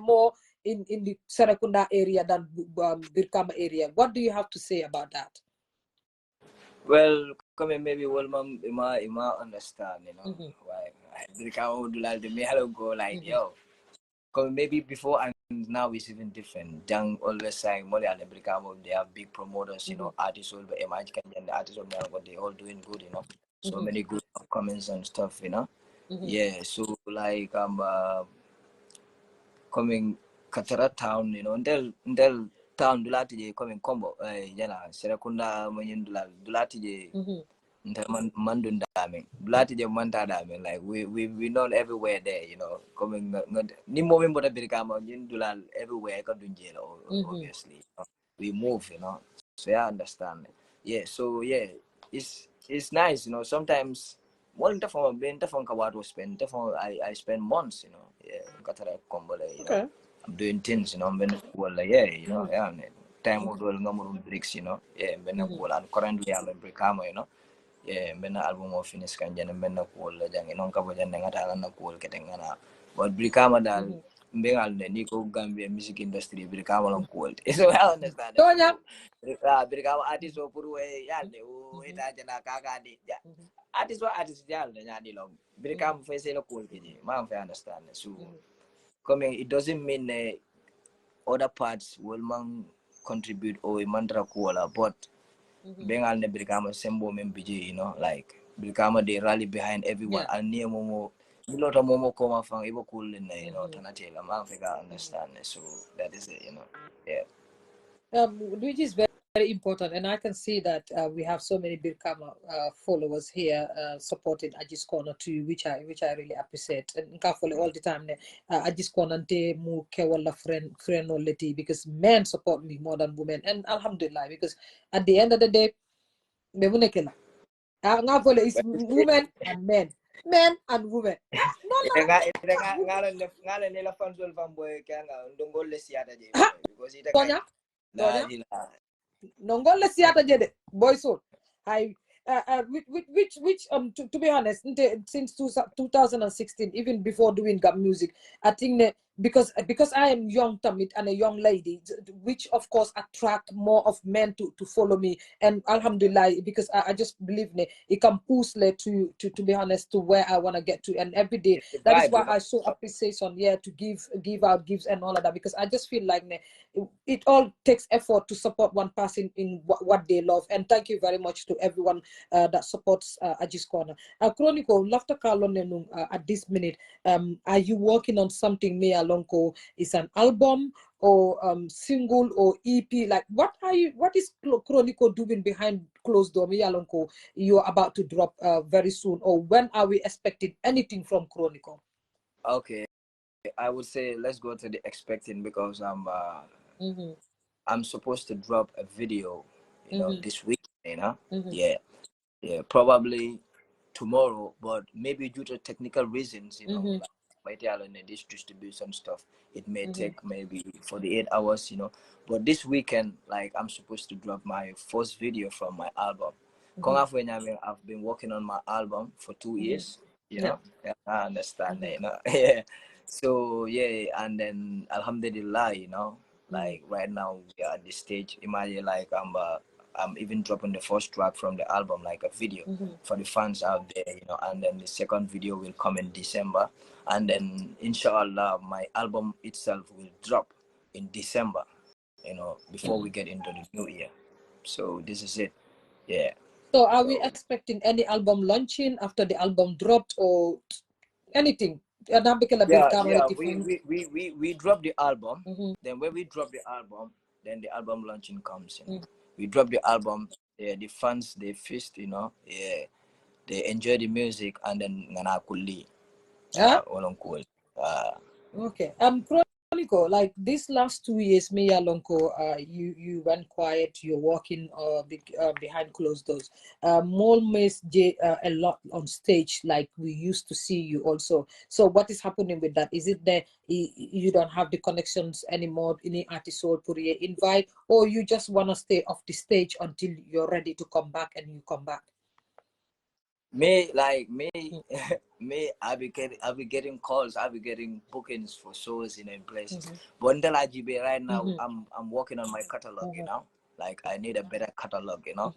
more in the Serakunda area than Birkama area. What do you have to say about that? Well, come in, maybe mom, ima understand, you know, why Birkama would like the me go like yo. Maybe before and now it's even different. Young always saying Molly and Bricamo, they have big promoters, you know, artists all the Magic and the artists of but they all doing good, you know. So many good comments and stuff, you know. Yeah, so like coming Katara town, you know, Ndel town dulati coming combo jana Serakunda Manyan dulati Mandundame, Blati Mantadame, like we known everywhere there, you know, coming ni moment but become Dulal everywhere obviously. We move, you know. So I understand. Yeah, so yeah, it's nice, you know. Sometimes one different being different what was spend different I spend months, you know. Yeah, got that combo, you know. I'm doing things, you know, well yeah, you know, yeah, time would well number bricks, you know. Yeah, and currently I'm in Bricamo, you know. Yeah, bena album of finish kan jana bena cool jang non ka bojan nga talan na cool keteng na but Brikama dal bengal ne niko Gambia music industry Brikama long cold. So I understand. Tonya. Brikama artist o puru e yande o eta jana kaka di. Artist jal ne nyadi long. Brikama fe se lo cold kiji. Ma fe understand. So coming it doesn't mean other parts will man contribute or mantra kola, but bengal ne Brikama sembo membiji, you know, like Brikama they rally behind everyone and near momo lot of momo come from even cool in you know tanatela man figure understand. So that is it, you know. Yeah. Which is very, very important, and I can see that we have so many Birkama followers here supporting Ajis Corner too, which I really appreciate. And follow all the time. Ajis Corner te mu kewala friend or leti because men support me more than women, and Alhamdulillah, because at the end of the day, me munekela. Follow is women and men and women. Ngala nila fansol famboy kaya nga ndongol le siata je because ita kay Tonya jila nongol le siata je de boy so I which to be honest since 2016 even before doing gap music I think that because I am young Tamit and a young lady which of course attract more of men to follow me, and Alhamdulillah, because I just believe it can push to be honest to where I want to get to, and every day it's the that is vibe, why you know. I show appreciation to give out gifts and all of that, because I just feel like it all takes effort to support one person in what they love. And thank you very much to everyone that supports Ajis Corner. Chroniko, lafta kalon nenung at this minute, are you working on something me alonko? Is an album or single or EP? Like what is Chroniko doing behind closed door? Me alonko, you're about to drop very soon, or when are we expecting anything from Chroniko? Okay, I would say let's go to the expecting because I'm supposed to drop a video, you know, this week, you know. Yeah, probably tomorrow, but maybe due to technical reasons, you know, like my talent and this distribution stuff, it may take maybe 48 hours, you know. But this weekend, like I'm supposed to drop my first video from my album. I've been working on my album for 2 years, you know. Yeah, I understand that, you know. Yeah. So yeah, and then Alhamdulillah, you know, like right now we are at this stage. Imagine like I'm even dropping the first track from the album, like a video for the fans out there, you know, and then the second video will come in December, and then inshallah my album itself will drop in December, you know, before we get into the new year. So this is it. Yeah. So are we expecting any album launching after the album dropped or anything? Yeah, we drop the album. Then when we drop the album, then the album launching comes, you know. We drop the album, yeah, the fans they feast, you know, yeah, they enjoy the music, and then ngana kuli walang cool. Okay. Chronicle, like these last 2 years, Mia Lonko, you went quiet. You're working behind closed doors. More miss a lot on stage, like we used to see you also. So what is happening with that? Is it that you don't have the connections anymore? Any artist or Puriye invite, or you just wanna stay off the stage until you're ready to come back and you come back? Me, me, I'll be getting calls, I'll be getting bookings for shows in places. But until IGB right now, I'm working on my catalog, you know. Like I need a better catalog, you know.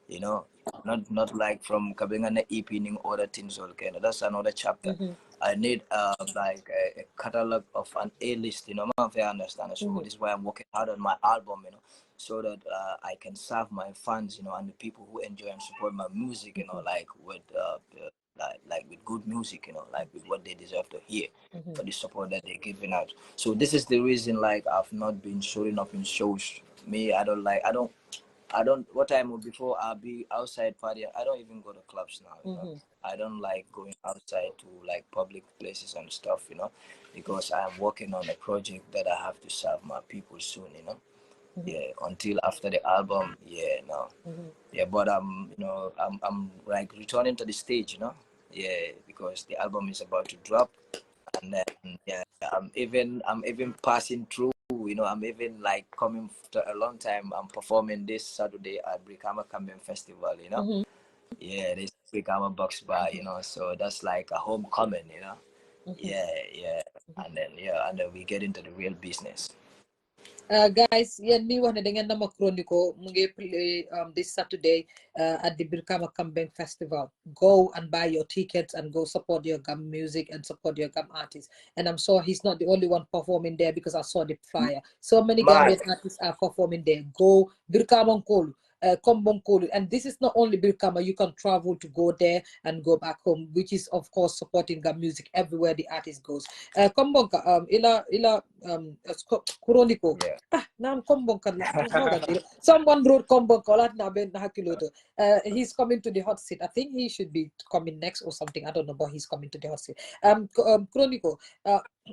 You know, not like from Kabinga EP in other things, okay. That's another chapter. I need like a catalog of an A list, you know, if I understand. So this is why I'm working hard on my album, you know, so that I can serve my fans, you know, and the people who enjoy and support my music, you know, like with like with good music, you know, like with what they deserve to hear for the support that they're giving out. So this is the reason like I've not been showing up in shows. Me, I don't. What time before I'll be outside party? I don't even go to clubs now. You know? I don't like going outside to like public places and stuff. You know, because I'm working on a project that I have to serve my people soon. You know, yeah. Until after the album, yeah, no, yeah. But you know, I'm like returning to the stage. You know, yeah, because the album is about to drop, and then yeah, I'm even passing through. You know, I'm even like coming for a long time. I'm performing this Saturday at Brikama Cambian Festival. You know, yeah, this Brikama Box Bar. You know, so that's like a homecoming. You know, yeah. and then yeah, and then we get into the real business. Guys, yeah, me one dengan nama Chroniko mungi play this Saturday at the Birkama Kambeng Festival. Go and buy your tickets and go support your gum music and support your gum artists. And I'm sure he's not the only one performing there because I saw the flyer. So many Man, Gambian artists are performing there. Go Birkama Nkolu. Kombongkolu, and this is not only Birkama, you can travel to go there and go back home, which is of course supporting gum music everywhere the artist goes. Kombonka ila Chroniko. yeah. Nam Kombonka someone wrote Kombonka na ben na hakiloto. He's coming to the hot seat. I think he should be coming next or something. I don't know, but he's coming to the hot seat. Chroniko,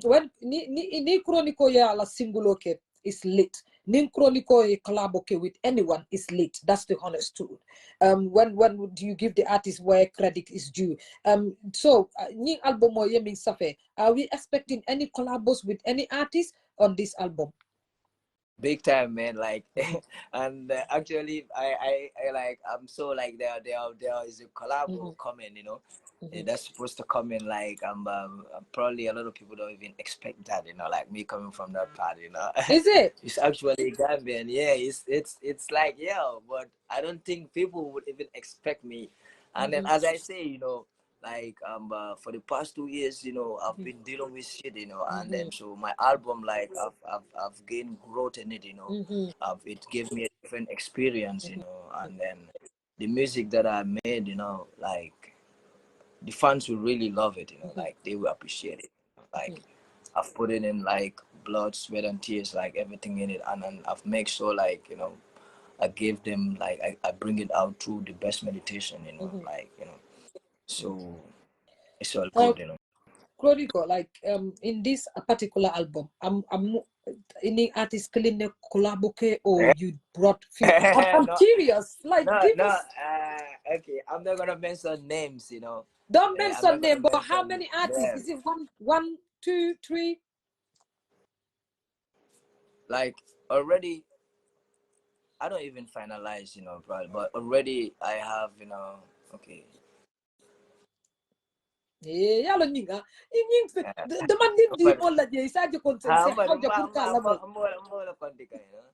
when ni Chroniko ya la singuloke is lit. Nin Chroniko collabo with anyone is lit. That's the honest truth. When do you give the artist where credit is due? So Ning album or Yemin Safe, are we expecting any collabos with any artist on this album? Big time, man. Like, and actually, I like, I'm so like there is a collab coming, you know. That's supposed to come in like probably a lot of people don't even expect that, you know, like me coming from that part, you know. Is it? It's actually Gambian, yeah. It's like yeah, but I don't think people would even expect me. And then as I say, you know, like for the past 2 years, you know, I've been dealing with shit, you know, and then so my album, like I've gained growth in it, you know. It gave me a different experience, you know, and then the music that I made, you know, like the fans will really love it, you know, like they will appreciate it. Like I've put it in like blood, sweat, and tears, like everything in it, and then I've made sure, like, you know, I gave them like I bring it out through the best meditation, you know, like, you know, so it's all good, you know. Chroniko, like in this particular album, I'm any artist killing the collabo or you brought few. I'm No, curious. Like give no, us. okay, I'm not gonna mention names, you know. Don't I'm mention not gonna name, but how mention many artists? them. Is it one, two, three? Like already, I don't even finalize, you know, but already I have, you know, okay. Yeah, yalo nyinga. The man did the But more like you said you consent how say much how you put kalabo. more kontika, you know?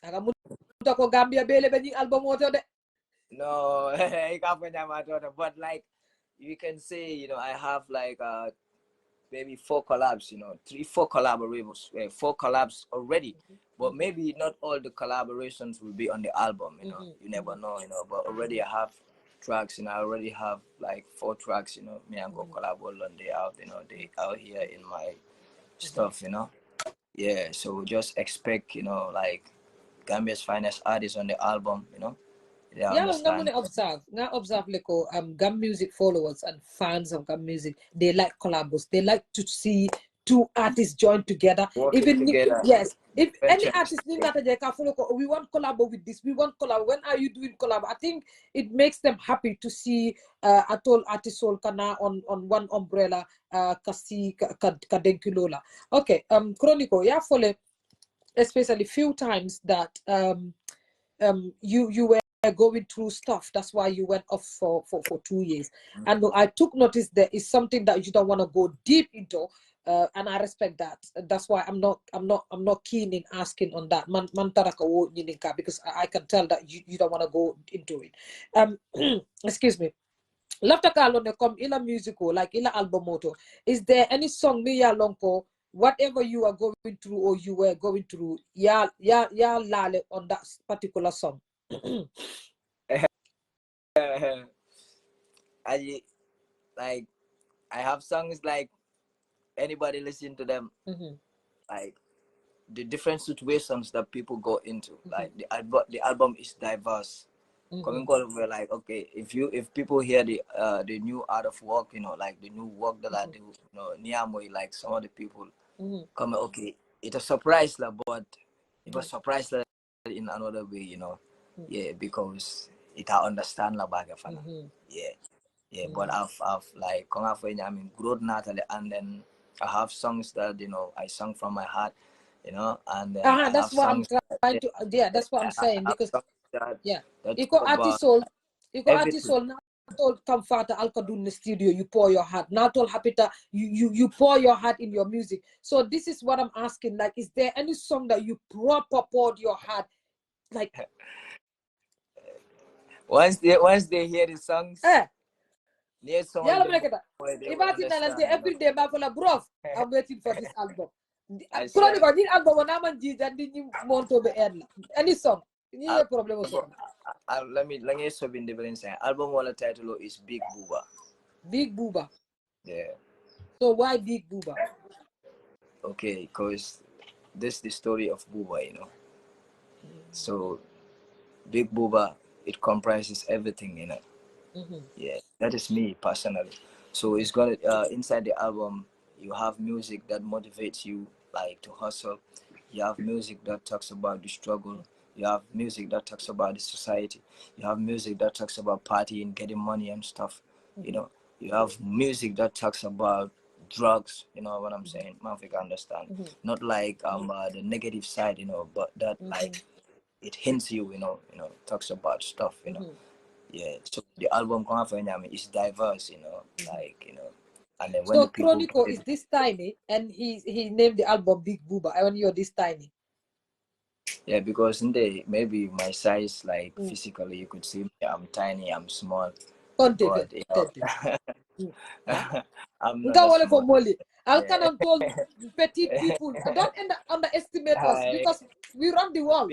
Aga muta ko Gambia bele be album woto de. No, I can't find my daughter. But like you can say, you know, I have like maybe 4 collabs, you know, 4 collaborations, 4 collabs already. But maybe not all the collaborations will be on the album, you know. You never know, you know. But already I have tracks, you know. I already have like 4 tracks, you know. Me and go collab all on they out, you know. They out here in my stuff, you know. Yeah, so just expect, you know, like Gambia's finest artists on the album, you know. They Yeah, nga understand. muna observe. Nga observe leko gum music followers and fans of gum music. They like collabos. They like to see two artists join together. Working Even together. yes, if any Ventures. artist need that they can follow, we want collabo with this. We want collab. When are you doing collab? I think it makes them happy to see atol artist soul kana on one umbrella kasi kadenkulola. Okay, Chroniko, yeah, follow especially few times that you were going through stuff. That's why you went off for 2 years. And I took notice there is something that you don't want to go deep into. And I respect that. That's why I'm not keen in asking on that. Because I can tell that you don't want to go into it. Excuse me. Lafta kalone come ila musical, like ila album motto. Is there any song me ya lonko, whatever you are going through or you were going through, ya lale on that particular song? I like I have songs like anybody listen to them, like the different situations that people go into. Like the album is diverse. Coming over like okay, if people hear the new art of work, you know, like the new work that I do, you know, Niamoy, like some of the people come okay, it's a surprise lah, but it was surprise lah in another way, you know. Yeah, because it I understand la baga fana. Yeah. Yeah, but I've like come out for I mean growth Natalie, and then I have songs that, you know, I sung from my heart, you know, and then I have That's what I'm songs that, trying to. Yeah, that's what I'm I saying have because songs that yeah, that iko talk about artist soul, everything. na told Kamfata Alkadun in the studio, you pour your heart. Now told Hapita, you pour your heart in your music. So this is what I'm asking. Like, is there any song that you proper poured your heart? Like once they hear the songs, there's some yeah, of them they will understand. every day, bro, I'm waiting for this album. I swear. Chronico, this album when I'm monto be end. Any song. Any problem also. Let me sub in the balance. Album one title is Big Booba. Big Booba. Yeah. So why Big Booba? Okay, because this is the story of Booba, you know. So Big Booba, it comprises everything, you know. Yeah, that is me personally. So it's gonna inside the album you have music that motivates you like to hustle. You have music that talks about the struggle. You have music that talks about the society. You have music that talks about partying, getting money and stuff. You know, you have music that talks about drugs. You know what I'm saying? Mafik understand. Not like the negative side, you know, but that like it hints you, you know, talks about stuff, you know. Yeah, so the album is diverse, you know, like, you know, and then when So the people Chronico get is it, this tiny, and he named the album Big Booba. I want you're this tiny. yeah, because in the maybe my size, like physically, you could see me, I'm tiny, I'm small, but you know, I'm not Nka that wale for small. Molly. I Yeah. can told petite people. Don't underestimate us because we run the world.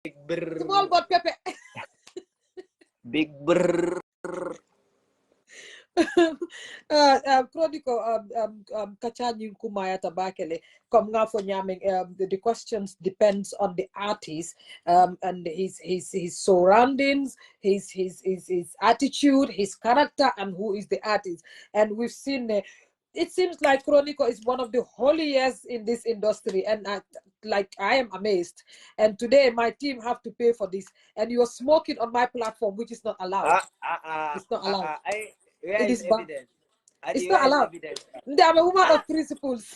Big brr, Small but pepe. big brr. Chronico kachani kumaya tabakele kom nga for nyaming the questions depends on the artist and his surroundings, his attitude, his character, and who is the artist. And we've seen it seems like Chronico is one of the holiest in this industry, and I am amazed. And today my team have to pay for this, and you're smoking on my platform, which is not allowed. It's not allowed. Where It is is bad. evidence? It's Adi, not where is allowed. evidence? I'm a woman of principles.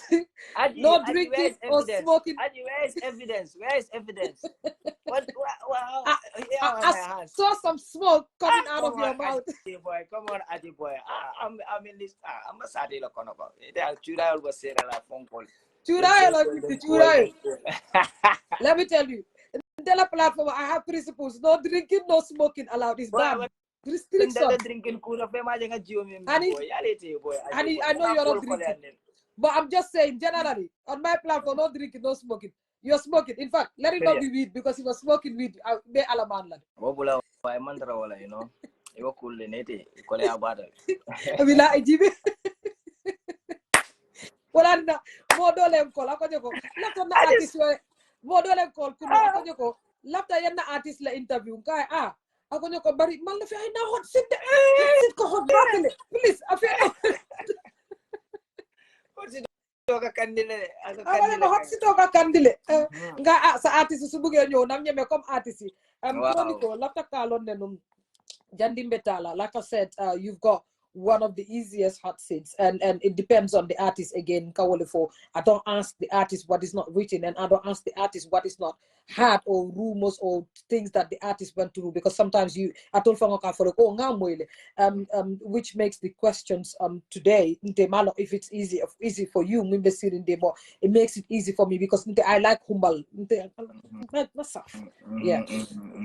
Adi, No where drinking is or evidence? smoking. Adi, where is evidence? Where is evidence? What? I, Here I, are I my hands. saw some smoke coming out Come of on, your mouth. Adi boy. Come on, Adi boy. I'm in this. I'm a Sadi Lokonoba. Chura was saying a phone call. Let me tell you. In the platform, I have principles. No drinking, no smoking allowed. It's banned. Restriction. Drinking cool of boy. I know you're not drinking. But I'm just saying, generally, on my platform, no drinking, no smoking. You're smoking. In fact, let it not be weed because if you're smoking weed, may alaman land. You know, you cool in it. Call about it. Bila ijibe. Wala na mo dole call ako joko. Lapta na artist we mo dole call kuno ako joko. Lapta yan na artist la interview kay ako joko bari mal na fi ay na hot sit ko hot bakale. Please afeno. Ka kandile hot sito ka kandile nga sa artist su buge ñew nam ñeme comme artist yi Chronico lapta kalon ne num Jandi Mbetala, like I said, you've got one of the easiest hot seats, and it depends on the artist again. Kawalefo, I don't ask the artist what is not written, and I don't ask the artist what is not heard or rumors or things that the artist went through, because sometimes you I told Fangoka for which makes the questions today if it's easy for you, it makes it easy for me because I like humbal.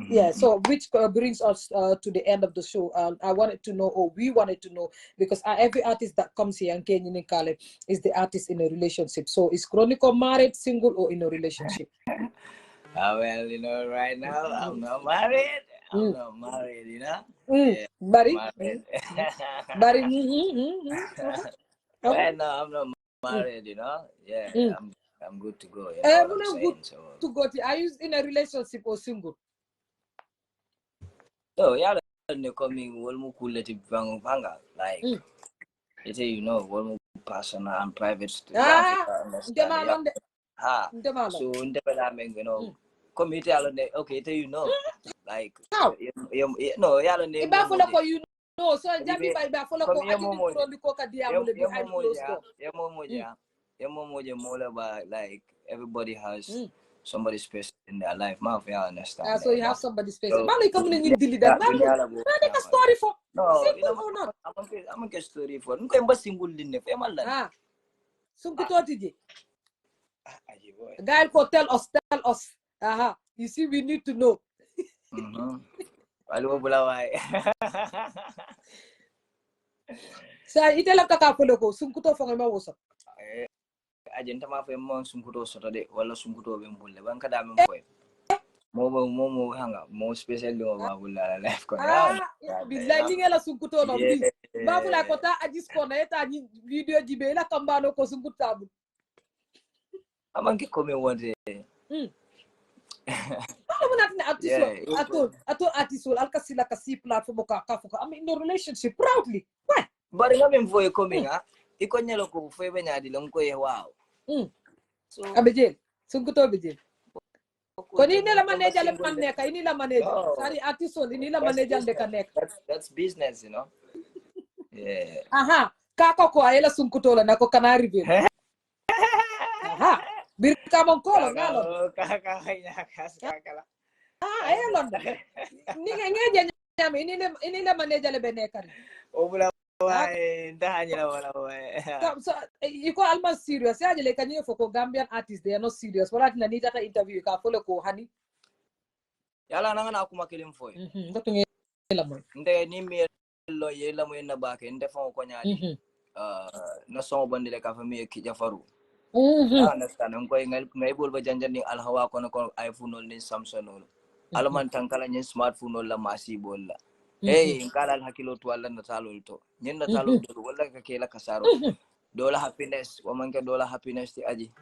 Yeah, so which brings us to the end of the show. I wanted to know, or we wanted to know, because every artist that comes here and Kenyan Kale is the artist in a relationship. So is Chronico married, single, or in a relationship? Well, you know, right now I'm not married. I'm not married, you know. Yeah, Barry. Barry. Right now I'm not married, you know. Yeah, I'm good to go. You know what I'm saying? So to go. Are you in a relationship or single? So yeah, coming one kuleti banga like it's you know one personal and private So you know committee okay you know like how no you know so jambi by follow ko like everybody has somebody special in their life. Man, if you understand. So you have somebody special. Mali come in you delete yeah, that. Man, make a story for simple or not. I'm a story for. Nko emba single din ne. Fema lan. Sungkuto tiji. Guy ko tell us. You see, we need to know. Alu bulawai. Sa itela kakapolo ko sungkuto fo ngama woso. Agenta ma fe mo sungkuto soto de wala sungkuto be mbulle ban kada men foy. Mo hanga mo special do ba bulla life ko. Billahi ni ngela sungkuto no bi. Ba bula ko ta ajis ko na eta ni video jibe la kambano ko sungkuta bu. Amanke ko me wonde. Ato artist alkasila kasi platform ka kafuka. I'm in a relationship proudly. Why? Bari nga men foy coming iko nyelo ko foy be nyadi long ko ye wow. So abejel sungkuto abejel. Ko ni la manager le maneka ini la manager. Sari artist ini la manager de kanek. That's business, you know. Yeah. Kako ko ayela sungkuto la nako kanari be. Birka mon kolo ngalo. Kakala. Ayelon. Ni ngeje nyame ini la manager le benekari. Obula wai ndahanya wala wai. So iko almost serious. Ya jele kanyo foko Gambian artists they are not serious. Wala tina ni data interview ka follow ko hani. Yala nanga na akuma kilim foy. Ndoto ngela mo. Nde ni mi lo yela mo na bake nde fa ko nyaadi. Na so bandile ka fami ki jafaru. Understand ko ngai bol ba janjan ni alhawa ko iPhone ni Samsung alman tankala ni smartphone la masi bolla ngala hakilo to wala na talol to nyen na talol to wala ka kela kasaro dola happiness wa manke dola happiness ti aji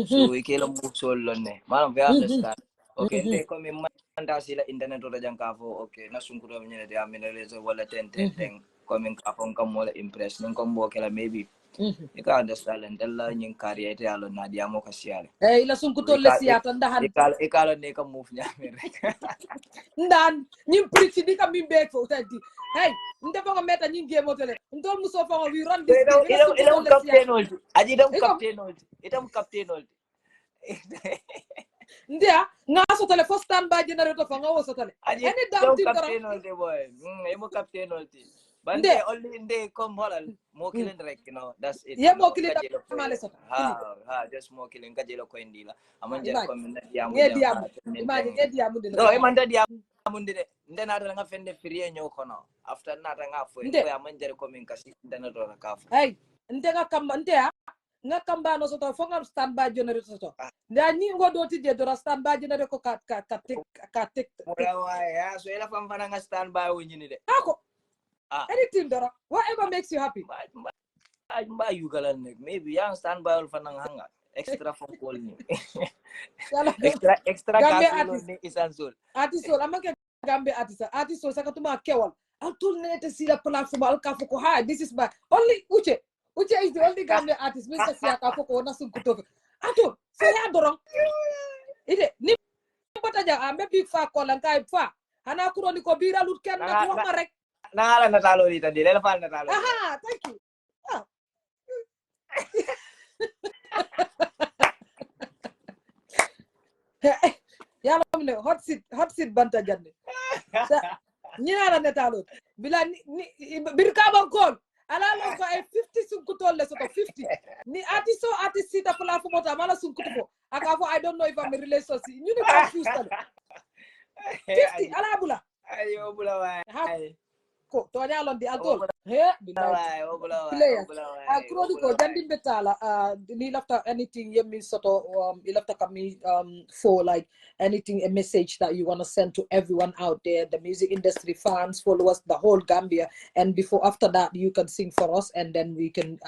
so ikela mu sol lonne malam we understand okay nde ko mi manda sila internet to janka fo okay na sunku do nyene de amina lezo wala ten ko min ka fon kam wala impress non ko mbo kala maybe you can understand and tell you career ite alo na diamo kasiale ila sunkuto le siata ndahan ikalo ne ka move nyame rek ndan nyim preach di kam mimbe fo tadi hey ndefo ko meta nyinge motele ndol muso fa we run this ila captain olti aji dam captain olti itam captain olti ndia ngaso tele first stand by generator fa ngawo so tele any damn thing captain olti boy emo captain olti bande only nde kom holal mo killing rek you know that's it mo killing male so just mo killing kajelo ko indila amanje ko min diamu imani diamu de no imanda diamu de nde na da nga fende friye nyo kono after na da nga fo ko amanje ko min kasi ndana do na kafu hey nde nga kamba nde nga kamba no so to fo ngam stand by generator so nda ni ngo do ti de do stand by generator ko ka tik wala so ela fam fana nga stand by woni ni de ako anything dora whatever makes you happy ba you galan maybe yang stand by all fanang hanga extra phone call ni extra kasulo ni isansul artiso amake gambe artiso sakatuma kewal altul nete sila platform al kafu ko this is my only uche is the only gambe artist min kasi kafu ko na sunkuto atul saya dorong ide ni bota ja ambe big fa ko lan kai fa ana Chroniko bira lut ken na ko ma rek nangala natalo dito di level natalo thank you yalla mne hot seat banta janne nyina natalo bila ni birka bankol ala lo ko ay 50 sunkutol le soto 50 ni artist sita platform mota mala sunkuto aka fo I don't know if I'm in relationship you know confused 50 ala bula ayo bula wai ko to nyalon di alto billahi Chroniko jandi betala ni lafta anything you mean soto you lafta kami for like anything a message that you want to send to everyone out there, the music industry fans, followers, the whole Gambia, and after that you can sing for us and then we can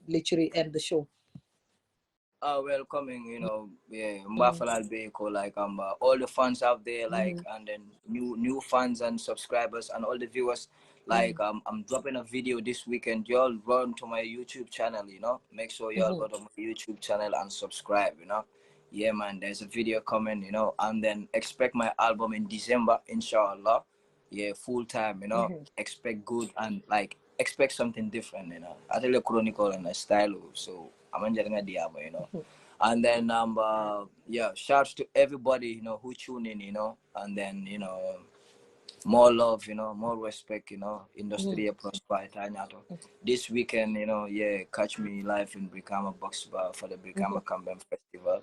literally end the show. Welcoming, you know, Mbafalal Beko, like all the fans out there, like, and then new fans and subscribers and all the viewers, like, I'm dropping a video this weekend. Y'all run to my YouTube channel, you know, make sure y'all go to my YouTube channel and subscribe, you know. Yeah, man, there's a video coming, you know, and then expect my album in December, inshallah. Yeah, full time, you know, expect good and like expect something different, you know. I tell you, Chroniko and a style, so I'm enjoying a diabo, you know. And then yeah, shouts to everybody, you know, who tune in, you know, and then, you know, more love, you know, more respect, you know, industry prosper. This weekend, you know, yeah, catch me live in Brikama Box Bar for the Brikama Kambem Festival.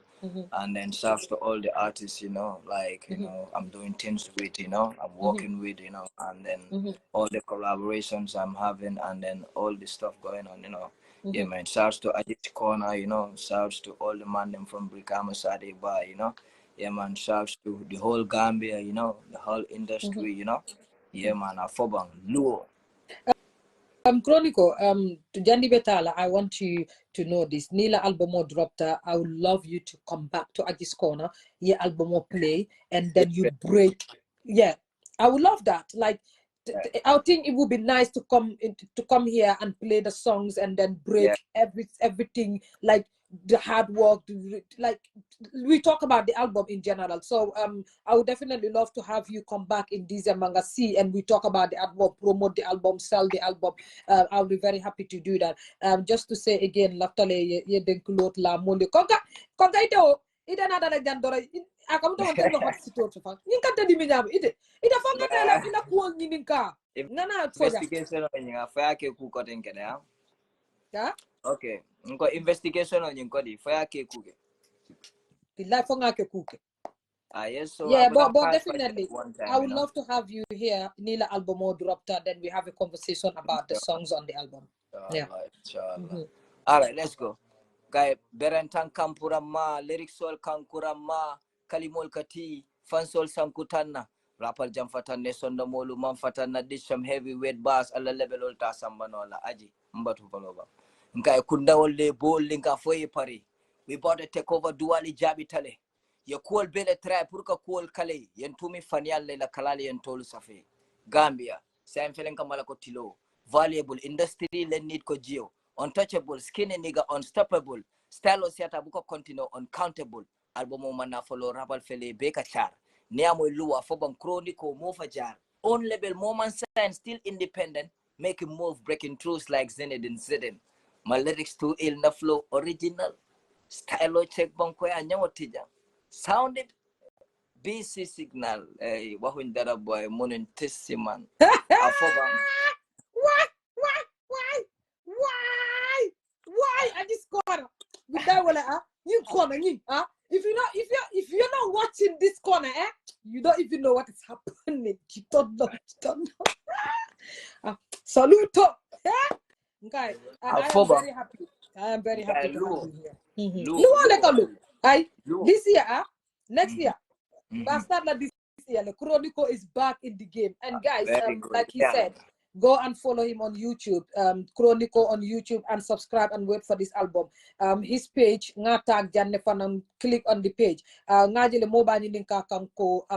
And then shouts to all the artists, you know, like, you know, I'm doing things with, you know, I'm working with, you know, and then all the collaborations I'm having, and then all the stuff going on, you know. Yeah, man. Shouts to Ajit Corner, you know, shouts to all the man them from Brikama Sade Bar, you know. Yeah, man, shouts to the whole Gambia, you know, the whole industry, you know. Yeah, man, Afobang, Luo. Chroniko, to Jandi Betala, I want you to know this. Nila Albumo dropped. I would love you to come back to Agis Corner, yeah, Albumo play, and then you break. Yeah, I would love that. Like, I think it would be nice to come here and play the songs and then break everything, like the hard work, like we talk about the album in general. So I would definitely love to have you come back in December and we talk about the album, promote the album, sell the album. I'll be very happy to do that. Just to say again, laftale ye denkulot la monde konga ite na dala jandora akamu to wonte no hot situation fa nin kan tedi minyam ite fonga tele ina kuon ninka ngana foja Investigation on yung fire ke ku ko ten kene ha. ya Okay, nko investigation on yung ko di fire ke ku ke. billahi fonga ke kuke. Yes, so Yeah, I'm gonna but pass by definitely, one time, I you would know. love to have you here, Nila Albumo dropped, then we have a conversation about the songs on the album. Yeah. Inshallah. All right, let's go. Guy, Berentan Kampurama, Lyric Sol Kankurama, Kalimol Kati, Fansol Sankutanna, Rapper Jamfatan Nesonda Molu Manfatana, dish some heavyweight bars, alla level ulta sambanola, Aji, Mbatu Palova. Nkai Kunda Ole Bol Linka Foye Pari. We bought to take over Duali Jabitale. Ye cool bele try purka cool kale, yen tumi fanial la kalali yen tolu safe. Gambia, Sam Felen Kamala Kotilo, valuable industry le need ko geo. Untouchable, skinny nigga, unstoppable. Style osiata buko continue, uncountable. Albumo mana follow rabal fele beka char. Niamo lua fobam Chroniko mofajar. Own label moment sign still independent. Making move breaking truths like Zinedine Zidane. My lyrics too ill na flow original. Style check banko ya nyawotija. Sounded BC signal. Wahun dara boy monentisiman. Afobam. Why? I just corner. With that one, you corner, if you're not watching this corner, you don't even know what is happening. You don't know. Salute. Okay, I am very happy. I am very happy to have you here. This year, next year, start like this year. The Chroniko is back in the game, and guys, like he said, go and follow him on YouTube, Chroniko on YouTube, and subscribe and wait for this album. His page, nga tag Jannefanam, click on the page. Ngajile mobile ninka kanko.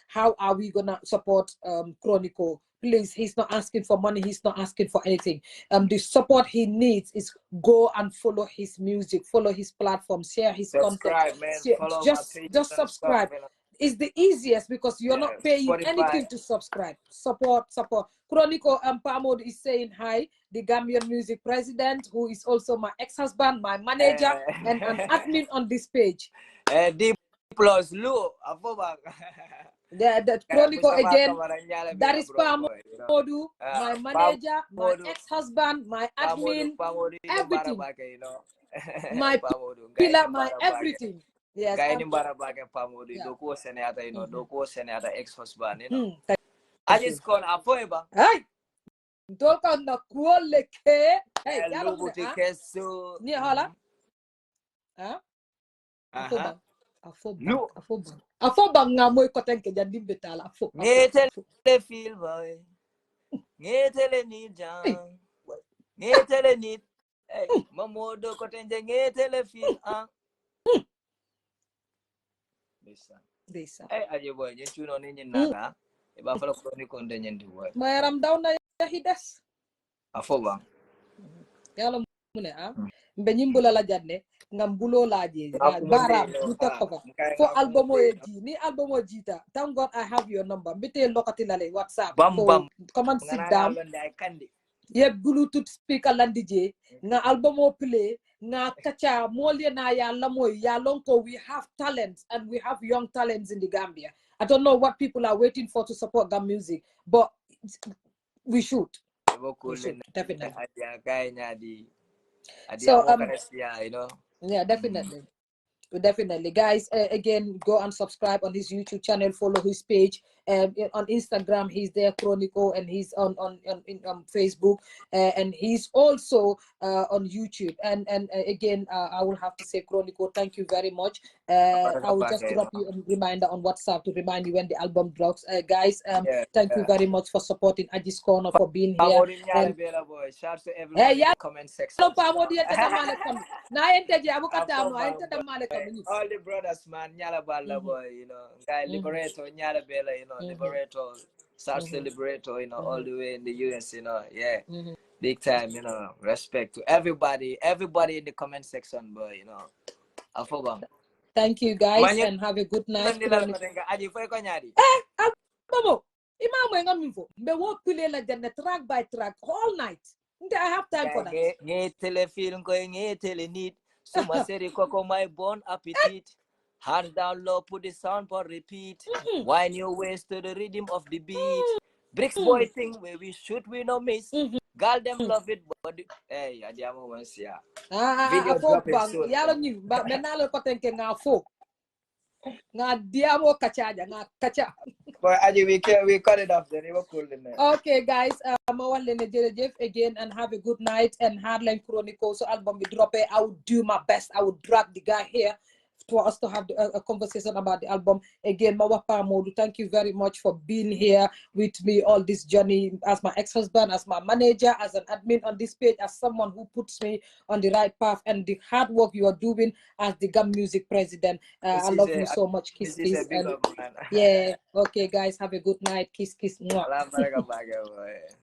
How are we gonna support Chroniko? Please, he's not asking for money. He's not asking for anything. The support he needs is go and follow his music, follow his platform, share his content. Follow just subscribe. It's the easiest because you're not paying Spotify. anything to subscribe. Support. Chroniko Pamod is saying hi, the Gambian music president, who is also my ex-husband, my manager, and an admin on this page. D plus Lu, the Chroniko again. That is Pamodu, my manager, my ex-husband, my admin, everything. My pillar, my everything. Yes. Kaya ni barabake Pamodu, doko senata, doko senata ex-husband, I just call Afoeba. Hey, doka na kuole ke. Hey, Lubu tikesu. Ni hala. Afobang nga moy koten ke jadi betala afo. Ngetele feel boy. Ngetele ni jang. Ngetele ni. Hey, mamodo koten ngetele feel Desa. Hey, aje boy, je tuno ni naka. E ba fala Chroniko ndenye ndi boy. Mayaram daw na hides. Afobang. Yalo mune mbe nyimbula la janne ngam bulo laje bara mutako for albumo eji ni albumo jita. Thank God I have your number. Mbite lokati lale WhatsApp. Come and sit down. Ye Bluetooth speaker landije nga albumo play Nga kacha mole na ya lamo ya lonko. We have talents and we have young talents in the Gambia. I don't know what people are waiting for to support Gam music, but we should. We should definitely. So you know. yeah, definitely. Definitely, guys. Again, go and subscribe on his YouTube channel. Follow his page. On Instagram, he's there, Chroniko, and he's on Facebook, and he's also on YouTube. And again, I will have to say, Chroniko, thank you very much. I will just drop you a reminder on WhatsApp to remind you when the album drops. Guys, thank you very much for supporting Aji's Corner, for being here. And shout to everyone in the comment section. All the brothers, man, Nyala Bala boy, you know, guy Liberator, Nyala Bella, you know, Liberator, South Liberator, you know, all the way in the US, you know, yeah, big time, you know, respect to everybody in the comment section, boy, you know, Afobam. Thank you, guys, and have a good night. Me work like that, track by track, all night. I have time for that. Suma seri koko my bon appetit. Hands down low, put the sound for repeat. Wind your waist to the rhythm of the beat. Bricks boy thing where we shoot, we no miss. Girl them love it, but hey, adiamo once ya. Video dropping soon. Yalo ni, but menalo ko tenke nga fo. Nga diamo kachaja, nga kacha. But we cut it off then. It was cool in there. Okay, guys. Again, and have a good night. And Hardline Chronicles, so album we drop it. I will do my best. I will drag the guy here for us to have a conversation about the album. Again, Mawapa Modu, thank you very much for being here with me all this journey as my ex-husband, as my manager, as an admin on this page, as someone who puts me on the right path, and the hard work you are doing as the Gam Music president. I love you so much. Kiss, kiss. Yeah. Okay, guys, have a good night. Kiss, kiss. Mwah.